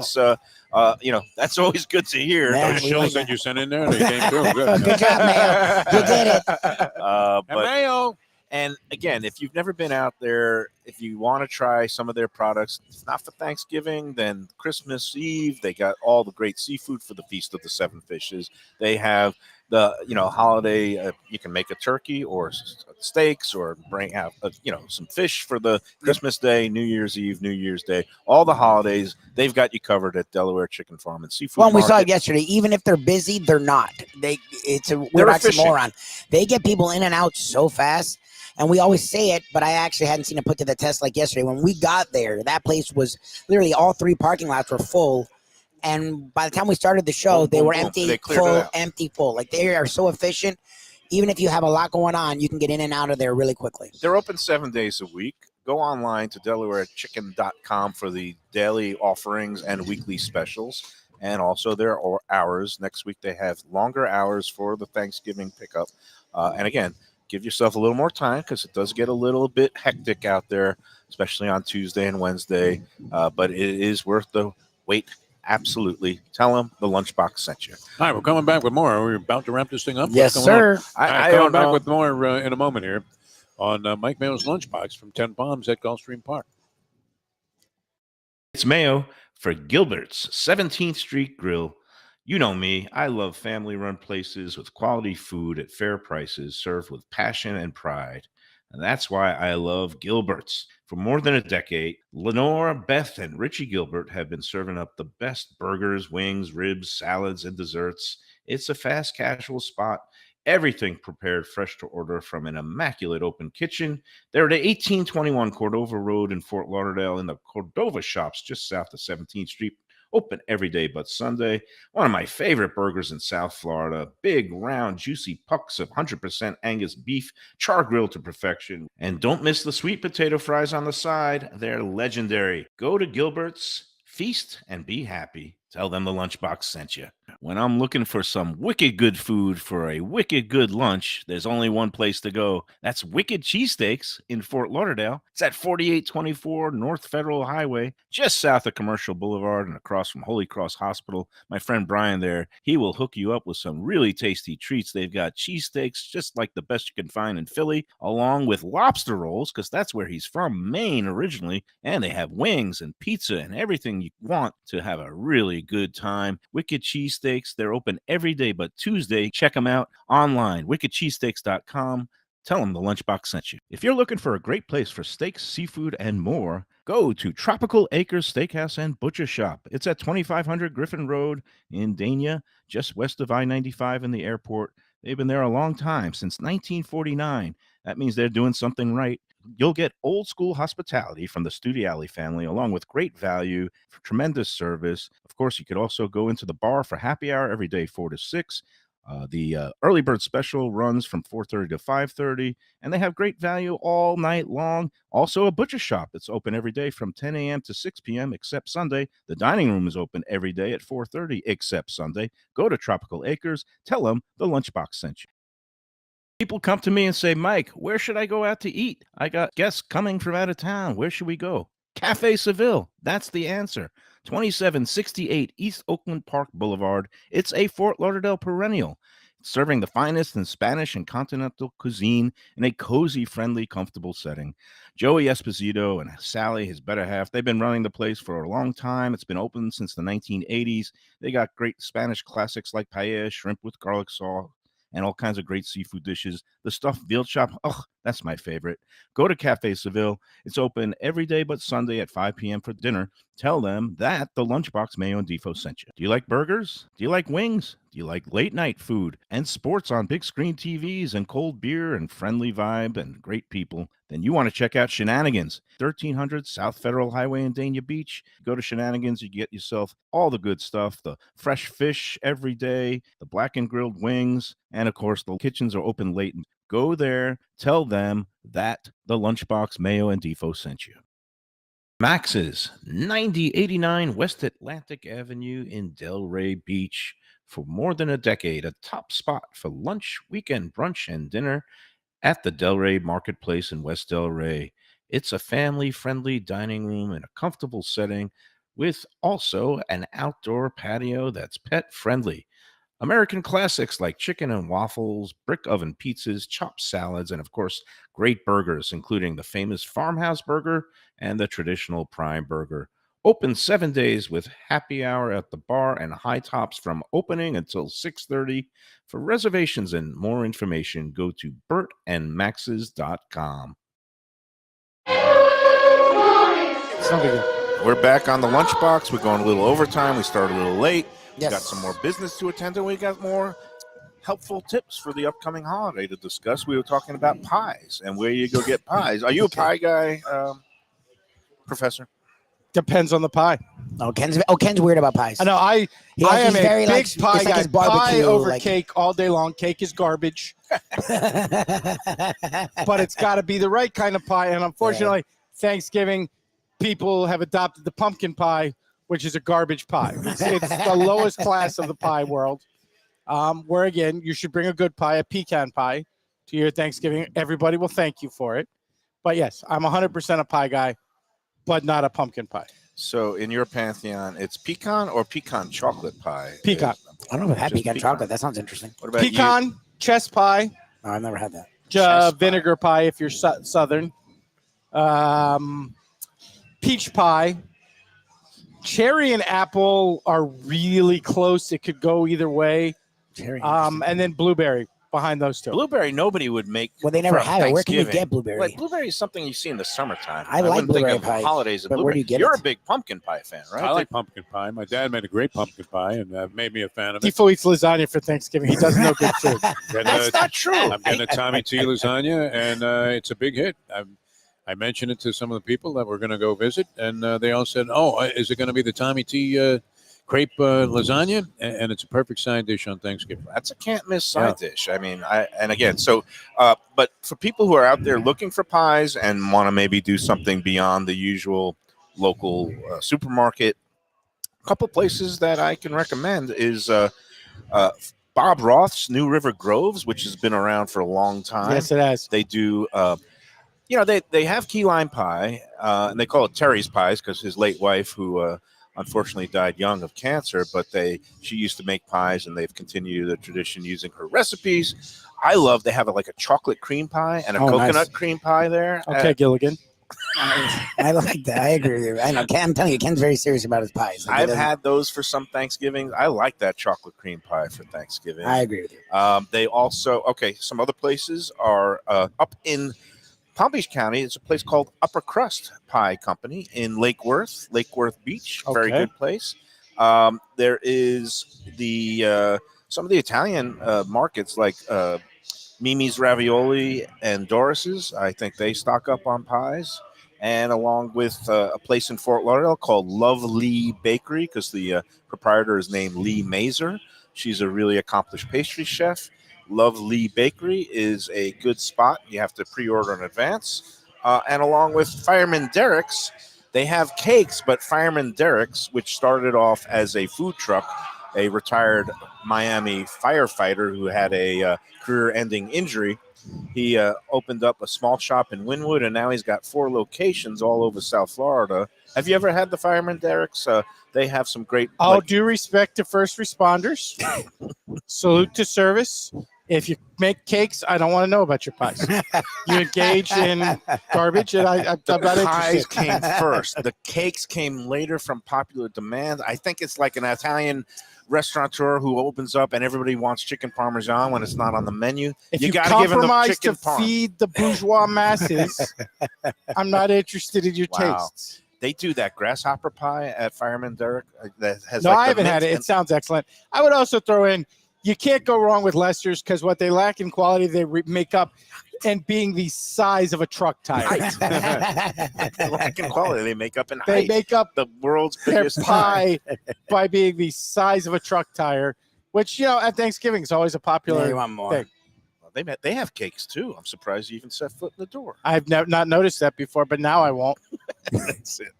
[SPEAKER 4] it's that's always good to hear.
[SPEAKER 6] Yeah,
[SPEAKER 1] Those
[SPEAKER 6] we
[SPEAKER 1] shows
[SPEAKER 6] like
[SPEAKER 1] that
[SPEAKER 6] that.
[SPEAKER 1] you sent in there, they came through. Good.
[SPEAKER 6] Good job, Mayo. You did it.
[SPEAKER 1] And
[SPEAKER 4] But
[SPEAKER 1] Mayo.
[SPEAKER 4] and again, if you've never been out there, if you want to try some of their products, if not for Thanksgiving, then Christmas Eve, they got all the great seafood for the Feast of the Seven Fishes. They have the holiday. You can make a turkey or steaks, or bring out some fish for the Christmas Day, New Year's Eve, New Year's Day, all the holidays. They've got you covered at Delaware Chicken Farm and Seafood
[SPEAKER 6] Well, we saw it
[SPEAKER 4] Market.
[SPEAKER 6] yesterday. Even if they're busy, they're not. It's a
[SPEAKER 4] They're
[SPEAKER 6] weird
[SPEAKER 4] efficient.
[SPEAKER 6] oxymoron. They get people in and out so fast. And we always say it, but I actually hadn't seen it put to the test like yesterday. When we got there, that place was literally all 3 parking lots were full. And by the time we started the show,
[SPEAKER 4] Boom,
[SPEAKER 6] they
[SPEAKER 4] boom,
[SPEAKER 6] were
[SPEAKER 4] boom.
[SPEAKER 6] empty,
[SPEAKER 4] They cleared it
[SPEAKER 6] full,
[SPEAKER 4] out.
[SPEAKER 6] empty, full. Like they are so efficient. Even if you have a lot going on, you can get in and out of there really quickly.
[SPEAKER 4] They're open 7 days a week. Go online to DelawareChicken.com for the daily offerings and weekly specials. And also their hours. Next week they have longer hours for the Thanksgiving pickup. And again, give yourself a little more time because it does get a little bit hectic out there, especially on Tuesday and Wednesday. But it is worth the wait. Absolutely. Tell them the Lunchbox sent you.
[SPEAKER 1] All right, we're coming back with more. We're about to wrap this thing up.
[SPEAKER 6] Yes,
[SPEAKER 1] What's going on?
[SPEAKER 6] sir.
[SPEAKER 1] All right,
[SPEAKER 4] I
[SPEAKER 1] coming
[SPEAKER 4] don't
[SPEAKER 1] back
[SPEAKER 4] know.
[SPEAKER 1] with more in a moment here on Mike Mayo's Lunchbox from 10 Palms at Gulfstream Park.
[SPEAKER 4] It's Mayo for Gilbert's 17th Street Grill. You know me. I love family-run places with quality food at fair prices, served with passion and pride. And that's why I love Gilbert's. For more than a decade, Lenore, Beth, and Richie Gilbert have been serving up the best burgers, wings, ribs, salads, and desserts. It's a fast casual spot. Everything prepared fresh to order from an immaculate open kitchen. They're at 1821 Cordova Road in Fort Lauderdale in the Cordova Shops just south of 17th Street. Open every day but Sunday. One of my favorite burgers in South Florida. Big, round, juicy pucks of 100% Angus beef, char grilled to perfection. And don't miss the sweet potato fries on the side. They're legendary. Go to Gilbert's, feast, and be happy. Tell them the Lunchbox sent you. When I'm looking for some wicked good food for a wicked good lunch, there's only one place to go. That's Wicked Cheesesteaks in Fort Lauderdale. It's at 4824 North Federal Highway, just south of Commercial Boulevard and across from Holy Cross Hospital. My friend Brian there, he will hook you up with some really tasty treats. They've got cheesesteaks just like the best you can find in Philly, along with lobster rolls, because that's where he's from, Maine originally. And they have wings and pizza and everything you want to have a really good time. Wicked Cheesesteaks, they're open every day but Tuesday. Check them out online, wickedcheesesteaks.com. Tell them the Lunchbox sent you. If you're looking for a great place for steaks, seafood, and more, go to Tropical Acres Steakhouse and Butcher Shop. It's at 2500 Griffin Road in Dania, just west of I-95 in the airport. They've been there a long time, since 1949. That means they're doing something right. You'll get old school hospitality from the Studiali family, along with great value, tremendous service. Of course, you could also go into the bar for happy hour every day, 4 to 6. The early bird special runs from 4:30 to 5:30, and they have great value all night long. Also, a butcher shop that's open every day from 10 a.m. to 6 p.m. except Sunday. The dining room is open every day at 4:30 except Sunday. Go to Tropical Acres. Tell them the Lunchbox sent you. People come to me and say, Mike, where should I go out to eat? I got guests coming from out of town. Where should we go? Cafe Seville. That's the answer. 2768 East Oakland Park Boulevard. It's a Fort Lauderdale perennial, serving the finest in Spanish and continental cuisine in a cozy, friendly, comfortable setting. Joey Esposito and Sally, his better half, they've been running the place for a long time. It's been open since the 1980s. They got great Spanish classics like paella, shrimp with garlic sauce, and all kinds of great seafood dishes. The stuffed veal chop, that's my favorite. Go to Cafe Seville. It's open every day but Sunday at 5 p.m. for dinner. Tell them that the Lunchbox Mayo and Defo sent you. Do you like burgers? Do you like wings? Do you like late night food and sports on big screen TVs and cold beer and friendly vibe and great people? then you want to check out Shenanigans, 1300 South Federal Highway in Dania Beach. Go to Shenanigans, you get yourself all the good stuff, the fresh fish every day, the black and grilled wings, and of course, the kitchens are open late. Go there, tell them that the Lunchbox, Mayo, and Defo sent you. Max's, 9089 West Atlantic Avenue in Delray Beach. For more than a decade, a top spot for lunch, weekend brunch, and dinner at the Delray Marketplace in West Delray. It's a family-friendly dining room in a comfortable setting with also an outdoor patio that's pet-friendly. American classics like chicken and waffles, brick oven pizzas, chopped salads, and of course, great burgers, including the famous Farmhouse Burger and the traditional Prime Burger. Open 7 days with happy hour at the bar and high tops from opening until 6:30. For reservations and more information, go to bertandmaxes.com. We're back on the Lunchbox. We're going a little overtime. We started a little late.
[SPEAKER 6] Yes.
[SPEAKER 4] We got some more business to attend to. We got more helpful tips for the upcoming holiday to discuss. We were talking about pies and where you go get pies. Are you a pie guy, Professor?
[SPEAKER 5] Depends on the pie.
[SPEAKER 6] Ken's weird about pies.
[SPEAKER 5] I know. I am
[SPEAKER 6] he's
[SPEAKER 5] a
[SPEAKER 6] very,
[SPEAKER 5] big
[SPEAKER 6] like,
[SPEAKER 5] pie
[SPEAKER 6] it's like
[SPEAKER 5] guy.
[SPEAKER 6] his barbecue,
[SPEAKER 5] Pie over
[SPEAKER 6] like-
[SPEAKER 5] cake all day long. Cake is garbage, but it's got to be the right kind of pie. And unfortunately, Thanksgiving, people have adopted the pumpkin pie, which is a garbage pie. It's the lowest class of the pie world. Where again, you should bring a good pie, a pecan pie, to your Thanksgiving. Everybody will thank you for it. But yes, I'm 100% a pie guy, but not a pumpkin pie.
[SPEAKER 4] So in your pantheon, it's pecan or pecan chocolate pie?
[SPEAKER 5] Pecan.
[SPEAKER 6] I don't know if I've had
[SPEAKER 4] Just
[SPEAKER 6] pecan
[SPEAKER 4] pecan.
[SPEAKER 6] chocolate. That sounds interesting.
[SPEAKER 4] What about you?
[SPEAKER 5] Pecan, chess pie,
[SPEAKER 6] No, I've never had that.
[SPEAKER 4] Chess pie.
[SPEAKER 5] vinegar pie if you're southern, peach pie. Cherry and apple are really close. It could go either way.
[SPEAKER 6] Cherry.
[SPEAKER 5] And then blueberry behind those two.
[SPEAKER 4] Blueberry, nobody would make.
[SPEAKER 6] Well, they never
[SPEAKER 4] for
[SPEAKER 6] have it. Where can you
[SPEAKER 4] Thanksgiving.
[SPEAKER 6] get blueberry?
[SPEAKER 4] Like blueberry is something you see in the summertime.
[SPEAKER 6] I like
[SPEAKER 4] wouldn't think
[SPEAKER 6] blueberry
[SPEAKER 4] of
[SPEAKER 6] pie,
[SPEAKER 4] holidays of
[SPEAKER 6] but where do
[SPEAKER 4] blueberry.
[SPEAKER 6] you get
[SPEAKER 4] You're
[SPEAKER 6] it?
[SPEAKER 4] a big pumpkin pie fan, right?
[SPEAKER 1] I like pumpkin pie. My dad made a great pumpkin pie and made me a fan of it.
[SPEAKER 5] Defo eats lasagna for Thanksgiving. He doesn't know good food.
[SPEAKER 4] That's not true.
[SPEAKER 1] I'm getting a Tommy T lasagna, and it's a big hit. I mentioned it to some of the people that we're going to go visit, and they all said, "Oh, is it going to be the Tommy T crepe lasagna?" And it's a perfect side dish on Thanksgiving.
[SPEAKER 4] That's a can't miss side dish. I mean, but for people who are out there looking for pies and want to maybe do something beyond the usual local supermarket, a couple places that I can recommend is Bob Roth's New River Groves, which has been around for a long time.
[SPEAKER 5] Yes, it has.
[SPEAKER 4] They do, they have key lime pie, and they call it Terry's Pies because his late wife, who unfortunately died young of cancer, but she used to make pies, and they've continued the tradition using her recipes. They have like a chocolate cream pie and a coconut
[SPEAKER 6] nice.
[SPEAKER 4] cream pie there.
[SPEAKER 5] Okay, Gilligan.
[SPEAKER 6] I like that. I agree with you. I know. I'm telling you, Ken's very serious about his pies. Like,
[SPEAKER 4] I've had those for some Thanksgivings. I like that chocolate cream pie for Thanksgiving.
[SPEAKER 6] I agree with you.
[SPEAKER 4] They also, some other places are up in Palm Beach County. It's a place called Upper Crust Pie Company in Lake Worth Beach. Very
[SPEAKER 5] Okay.
[SPEAKER 4] good place. There is some of the Italian markets like Mimi's Ravioli and Doris's. I think they stock up on pies. And along with a place in Fort Lauderdale called Love Lee Bakery, because the proprietor is named Lee Mazer. She's a really accomplished pastry chef. Love Lee Bakery is a good spot. You have to pre-order in advance. And along with Fireman Derek's, they have cakes, but Fireman Derek's, which started off as a food truck, a retired Miami firefighter who had a career-ending injury, he opened up a small shop in Wynwood, and now he's got 4 locations all over South Florida. Have you ever had the Fireman Derek's? They have some great...
[SPEAKER 5] All due respect to first responders. Salute to service. If you make cakes, I don't want to know about your pies. You engage in garbage, and I'm not
[SPEAKER 4] The pies
[SPEAKER 5] interested.
[SPEAKER 4] came first. The cakes came later from popular demand. I think it's like an Italian restaurateur who opens up and everybody wants chicken parmesan when it's not on the menu.
[SPEAKER 5] If you
[SPEAKER 4] gotta give them the
[SPEAKER 5] compromise
[SPEAKER 4] chicken
[SPEAKER 5] to
[SPEAKER 4] parm.
[SPEAKER 5] feed the bourgeois masses, I'm not interested in your
[SPEAKER 4] Wow.
[SPEAKER 5] tastes.
[SPEAKER 4] They do that grasshopper pie at Fireman Derek that has
[SPEAKER 5] No,
[SPEAKER 4] like
[SPEAKER 5] I
[SPEAKER 4] the
[SPEAKER 5] haven't had
[SPEAKER 4] mint
[SPEAKER 5] it.
[SPEAKER 4] and-
[SPEAKER 5] It sounds excellent. I would also throw in, you can't go wrong with Lester's because what they lack in quality, they make up, and being the size of a truck tire.
[SPEAKER 4] Lack in quality, they make up in
[SPEAKER 5] They
[SPEAKER 4] height.
[SPEAKER 5] make up
[SPEAKER 4] The world's
[SPEAKER 5] their
[SPEAKER 4] biggest pie.
[SPEAKER 5] pie by being the size of a truck tire, which, at Thanksgiving is always a
[SPEAKER 6] Yeah,
[SPEAKER 5] popular
[SPEAKER 6] you want more.
[SPEAKER 5] thing.
[SPEAKER 4] Well, they have cakes too. I'm surprised you even set foot in the door.
[SPEAKER 5] I've not noticed that before, but now I won't.
[SPEAKER 4] That's it.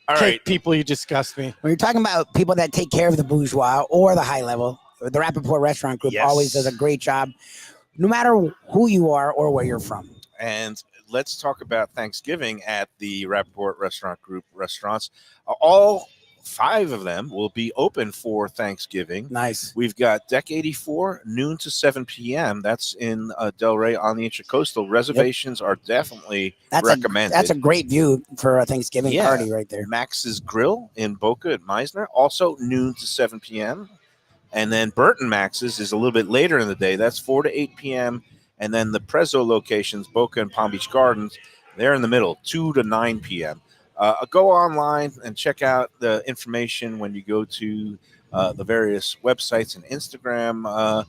[SPEAKER 4] All
[SPEAKER 5] Cake
[SPEAKER 4] right.
[SPEAKER 5] people, you disgust me.
[SPEAKER 6] When you're talking about people that take care of the bourgeois or the high level, the Rappaport Restaurant Group
[SPEAKER 4] Yes.
[SPEAKER 6] always does a great job, no matter who you are or where you're from.
[SPEAKER 4] And let's talk about Thanksgiving at the Rappaport Restaurant Group restaurants. All 5 of them will be open for Thanksgiving.
[SPEAKER 6] Nice.
[SPEAKER 4] We've got Deck 84, noon to 7 p.m. That's in Delray on the Intracoastal. Reservations are definitely recommended.
[SPEAKER 6] That's a great view for a Thanksgiving
[SPEAKER 4] Yeah.
[SPEAKER 6] party right there.
[SPEAKER 4] Max's Grill in Boca at Meisner, also noon to 7 p.m. And then Burton Max's is a little bit later in the day. That's 4 to 8 p.m. And then the Prezzo locations, Boca and Palm Beach Gardens, they're in the middle, 2 to 9 p.m. Go online and check out the information when you go to the various websites and Instagram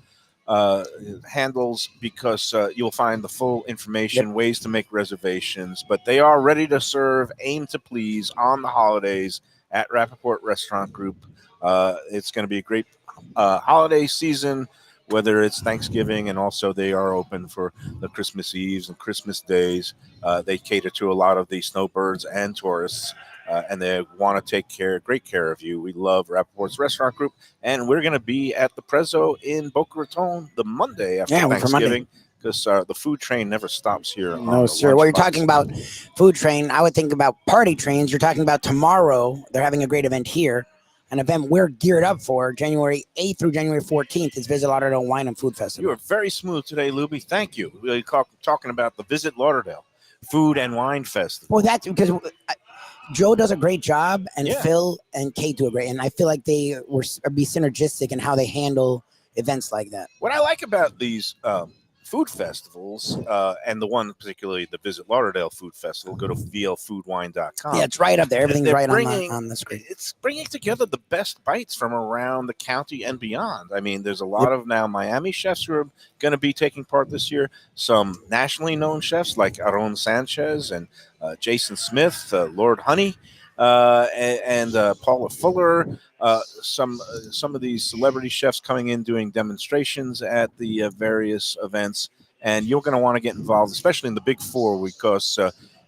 [SPEAKER 4] handles, because you'll find the full information, ways to make reservations. But they are ready to serve, aim to please on the holidays at Rappaport Restaurant Group. It's going to be a great holiday season, whether it's Thanksgiving, and also they are open for the Christmas Eves and Christmas days. They cater to a lot of the snowbirds and tourists, and they want to take great care of you. We love Rappaport's Restaurant Group, and we're going to be at the Prezzo in Boca Raton the Monday after Thanksgiving, because the food train never stops here.
[SPEAKER 6] No, sir. Well, you're talking about food train. I would think about party trains. You're talking about tomorrow. They're having a great event here. An event we're geared up for January 8th through January 14th is Visit Lauderdale Wine and Food Festival.
[SPEAKER 4] You are very smooth today, Lubie. Thank you. We're talking about the Visit Lauderdale Food and Wine Festival.
[SPEAKER 6] Well, that's because Joe does a great job, and
[SPEAKER 4] Yeah.
[SPEAKER 6] Phil and Kate do a great, and I feel like they be synergistic in how they handle events like that.
[SPEAKER 4] What I like about these food festivals, and the one particularly the Visit Lauderdale Food Festival, go to vlfoodwine.com.
[SPEAKER 6] Yeah, it's right up there. Everything's
[SPEAKER 4] They're
[SPEAKER 6] right
[SPEAKER 4] bringing-
[SPEAKER 6] on the screen.
[SPEAKER 4] It's bringing together the best bites from around the county and beyond. I mean, there's a lot of now Miami chefs who are going to be taking part this year. Some nationally known chefs like Aaron Sanchez and Jason Smith, Lord Honey, and Paula Fuller. Some of these celebrity chefs coming in doing demonstrations at the various events, and you're going to want to get involved, especially in the Big Four, because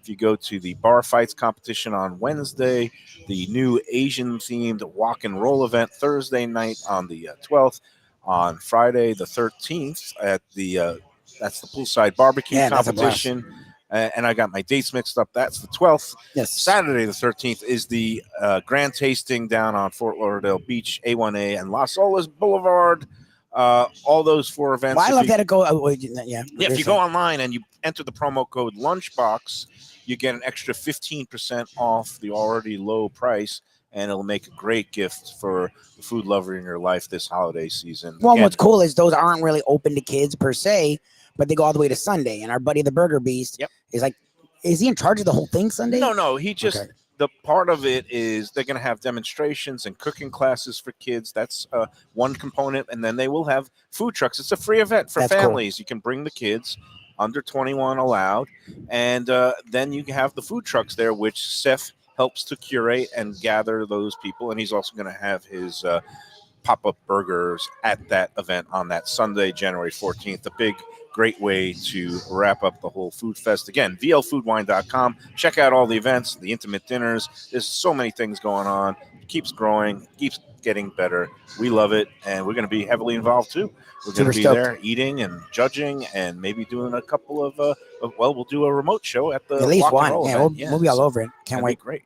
[SPEAKER 4] if you go to the bar fights competition on Wednesday, the new Asian-themed walk and roll event Thursday night on the 12th, on Friday the 13th at the that's the poolside barbecue
[SPEAKER 6] That's a blast.
[SPEAKER 4] competition. And I got my dates mixed up. That's the 12th.
[SPEAKER 6] Yes.
[SPEAKER 4] Saturday the 13th is the grand tasting down on Fort Lauderdale Beach, A1A, and Las Olas Boulevard. All those 4 events.
[SPEAKER 6] Well, I love that it go. Yeah.
[SPEAKER 4] If you go online and you enter the promo code Lunchbox, you get an extra 15% off the already low price, and it'll make a great gift for the food lover in your life this holiday season.
[SPEAKER 6] Well,
[SPEAKER 4] Again,
[SPEAKER 6] what's cool is those aren't really open to kids per se, but they go all the way to Sunday. And our buddy, the Burger Beast, is like, is he in charge of the whole thing Sunday?
[SPEAKER 4] No, he just
[SPEAKER 6] Okay.
[SPEAKER 4] the part of it is they're going to have demonstrations and cooking classes for kids. That's one component, and then they will have food trucks. It's a free event for
[SPEAKER 6] That's cool.
[SPEAKER 4] families. You can bring the kids, under 21 allowed, and then you have the food trucks there, which Seth helps to curate and gather those people, and he's also going to have his pop-up burgers at that event on that Sunday, January 14th. A big, great way to wrap up the whole food fest. Again, vlfoodwine.com. Check out all the events, the intimate dinners. There's so many things going on. It keeps growing, keeps getting better. We love it, and we're going to be heavily involved too. We're going
[SPEAKER 6] Super
[SPEAKER 4] to be
[SPEAKER 6] stoked.
[SPEAKER 4] there eating and judging, and maybe doing a couple of we'll do a remote show at the
[SPEAKER 6] At least
[SPEAKER 4] Rock and
[SPEAKER 6] one.
[SPEAKER 4] Roll
[SPEAKER 6] Yeah,
[SPEAKER 4] event.
[SPEAKER 6] we'll be all over it. Can't
[SPEAKER 4] That'd
[SPEAKER 6] wait.
[SPEAKER 4] be great.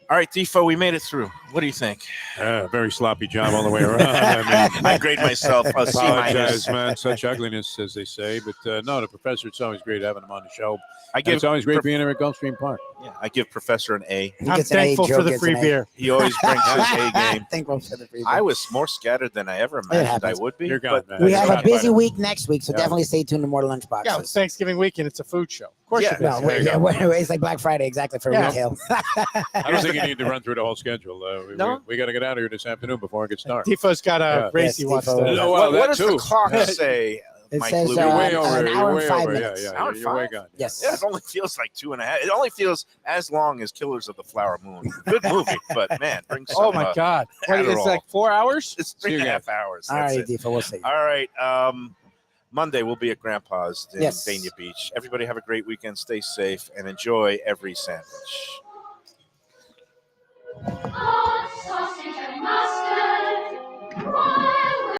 [SPEAKER 4] All right, Defo, we made it through. What do you think?
[SPEAKER 1] Very sloppy job all the way around. I mean,
[SPEAKER 4] I grade myself a C
[SPEAKER 1] apologize,
[SPEAKER 4] minus.
[SPEAKER 1] man. Such ugliness, as they say. But no, the professor, it's always great having him on the show.
[SPEAKER 4] I
[SPEAKER 1] And
[SPEAKER 4] give
[SPEAKER 1] it's always great being here at Gulfstream Park.
[SPEAKER 4] I give Professor an A.
[SPEAKER 6] He
[SPEAKER 5] I'm
[SPEAKER 6] gets an A,
[SPEAKER 5] thankful
[SPEAKER 6] Joe
[SPEAKER 5] for the
[SPEAKER 6] gets
[SPEAKER 5] free
[SPEAKER 6] an A.
[SPEAKER 5] beer.
[SPEAKER 4] He always brings his A game.
[SPEAKER 6] Thankful for the free beer.
[SPEAKER 4] I was more scattered than I ever imagined I
[SPEAKER 6] happens.
[SPEAKER 4] would be.
[SPEAKER 1] You're gone,
[SPEAKER 4] but
[SPEAKER 1] man.
[SPEAKER 6] We have
[SPEAKER 1] You're
[SPEAKER 6] a
[SPEAKER 1] gone,
[SPEAKER 6] busy
[SPEAKER 1] buddy.
[SPEAKER 6] week next week, so
[SPEAKER 1] Yeah.
[SPEAKER 6] definitely stay tuned to more Lunchboxes.
[SPEAKER 5] Yeah, it's Thanksgiving weekend. It's a food show. Of course
[SPEAKER 4] Yeah.
[SPEAKER 5] it is.
[SPEAKER 6] No,
[SPEAKER 1] There you go.
[SPEAKER 6] it's like Black Friday exactly for
[SPEAKER 5] Yeah.
[SPEAKER 6] retail.
[SPEAKER 1] I don't think you need to run through the whole schedule.
[SPEAKER 4] No.
[SPEAKER 1] We got to get out of here this afternoon before it gets dark.
[SPEAKER 5] Defoe's got a
[SPEAKER 1] Yeah.
[SPEAKER 5] race
[SPEAKER 6] Yes,
[SPEAKER 5] he wants
[SPEAKER 6] Defo.
[SPEAKER 5] to.
[SPEAKER 1] No,
[SPEAKER 4] what
[SPEAKER 1] that
[SPEAKER 4] does the
[SPEAKER 1] too.
[SPEAKER 4] clock say?
[SPEAKER 6] It
[SPEAKER 4] Mike
[SPEAKER 6] says
[SPEAKER 4] Lubie?
[SPEAKER 1] You're way
[SPEAKER 6] an
[SPEAKER 1] over.
[SPEAKER 6] hour
[SPEAKER 1] You're
[SPEAKER 6] and
[SPEAKER 1] way
[SPEAKER 6] 5
[SPEAKER 1] over.
[SPEAKER 6] minutes.
[SPEAKER 1] Yeah,
[SPEAKER 4] Hour
[SPEAKER 1] you're way
[SPEAKER 4] five?
[SPEAKER 1] gone.
[SPEAKER 6] Yes.
[SPEAKER 4] Yeah, it only feels like 2.5. It only feels as long as Killers of the Flower Moon. Good movie, but man, bring some.
[SPEAKER 5] Oh my God! What is this,
[SPEAKER 4] Adderall.
[SPEAKER 5] like 4 hours?
[SPEAKER 4] It's
[SPEAKER 1] See you
[SPEAKER 4] 3.5 hours.
[SPEAKER 6] All
[SPEAKER 4] That's
[SPEAKER 6] right,
[SPEAKER 4] it.
[SPEAKER 6] Defo, we'll see.
[SPEAKER 4] All right. Monday we'll be at Grandpa's in
[SPEAKER 6] Yes.
[SPEAKER 4] Dania Beach. Everybody have a great weekend. Stay safe and enjoy every sandwich.
[SPEAKER 8] Hot sausage and mustard.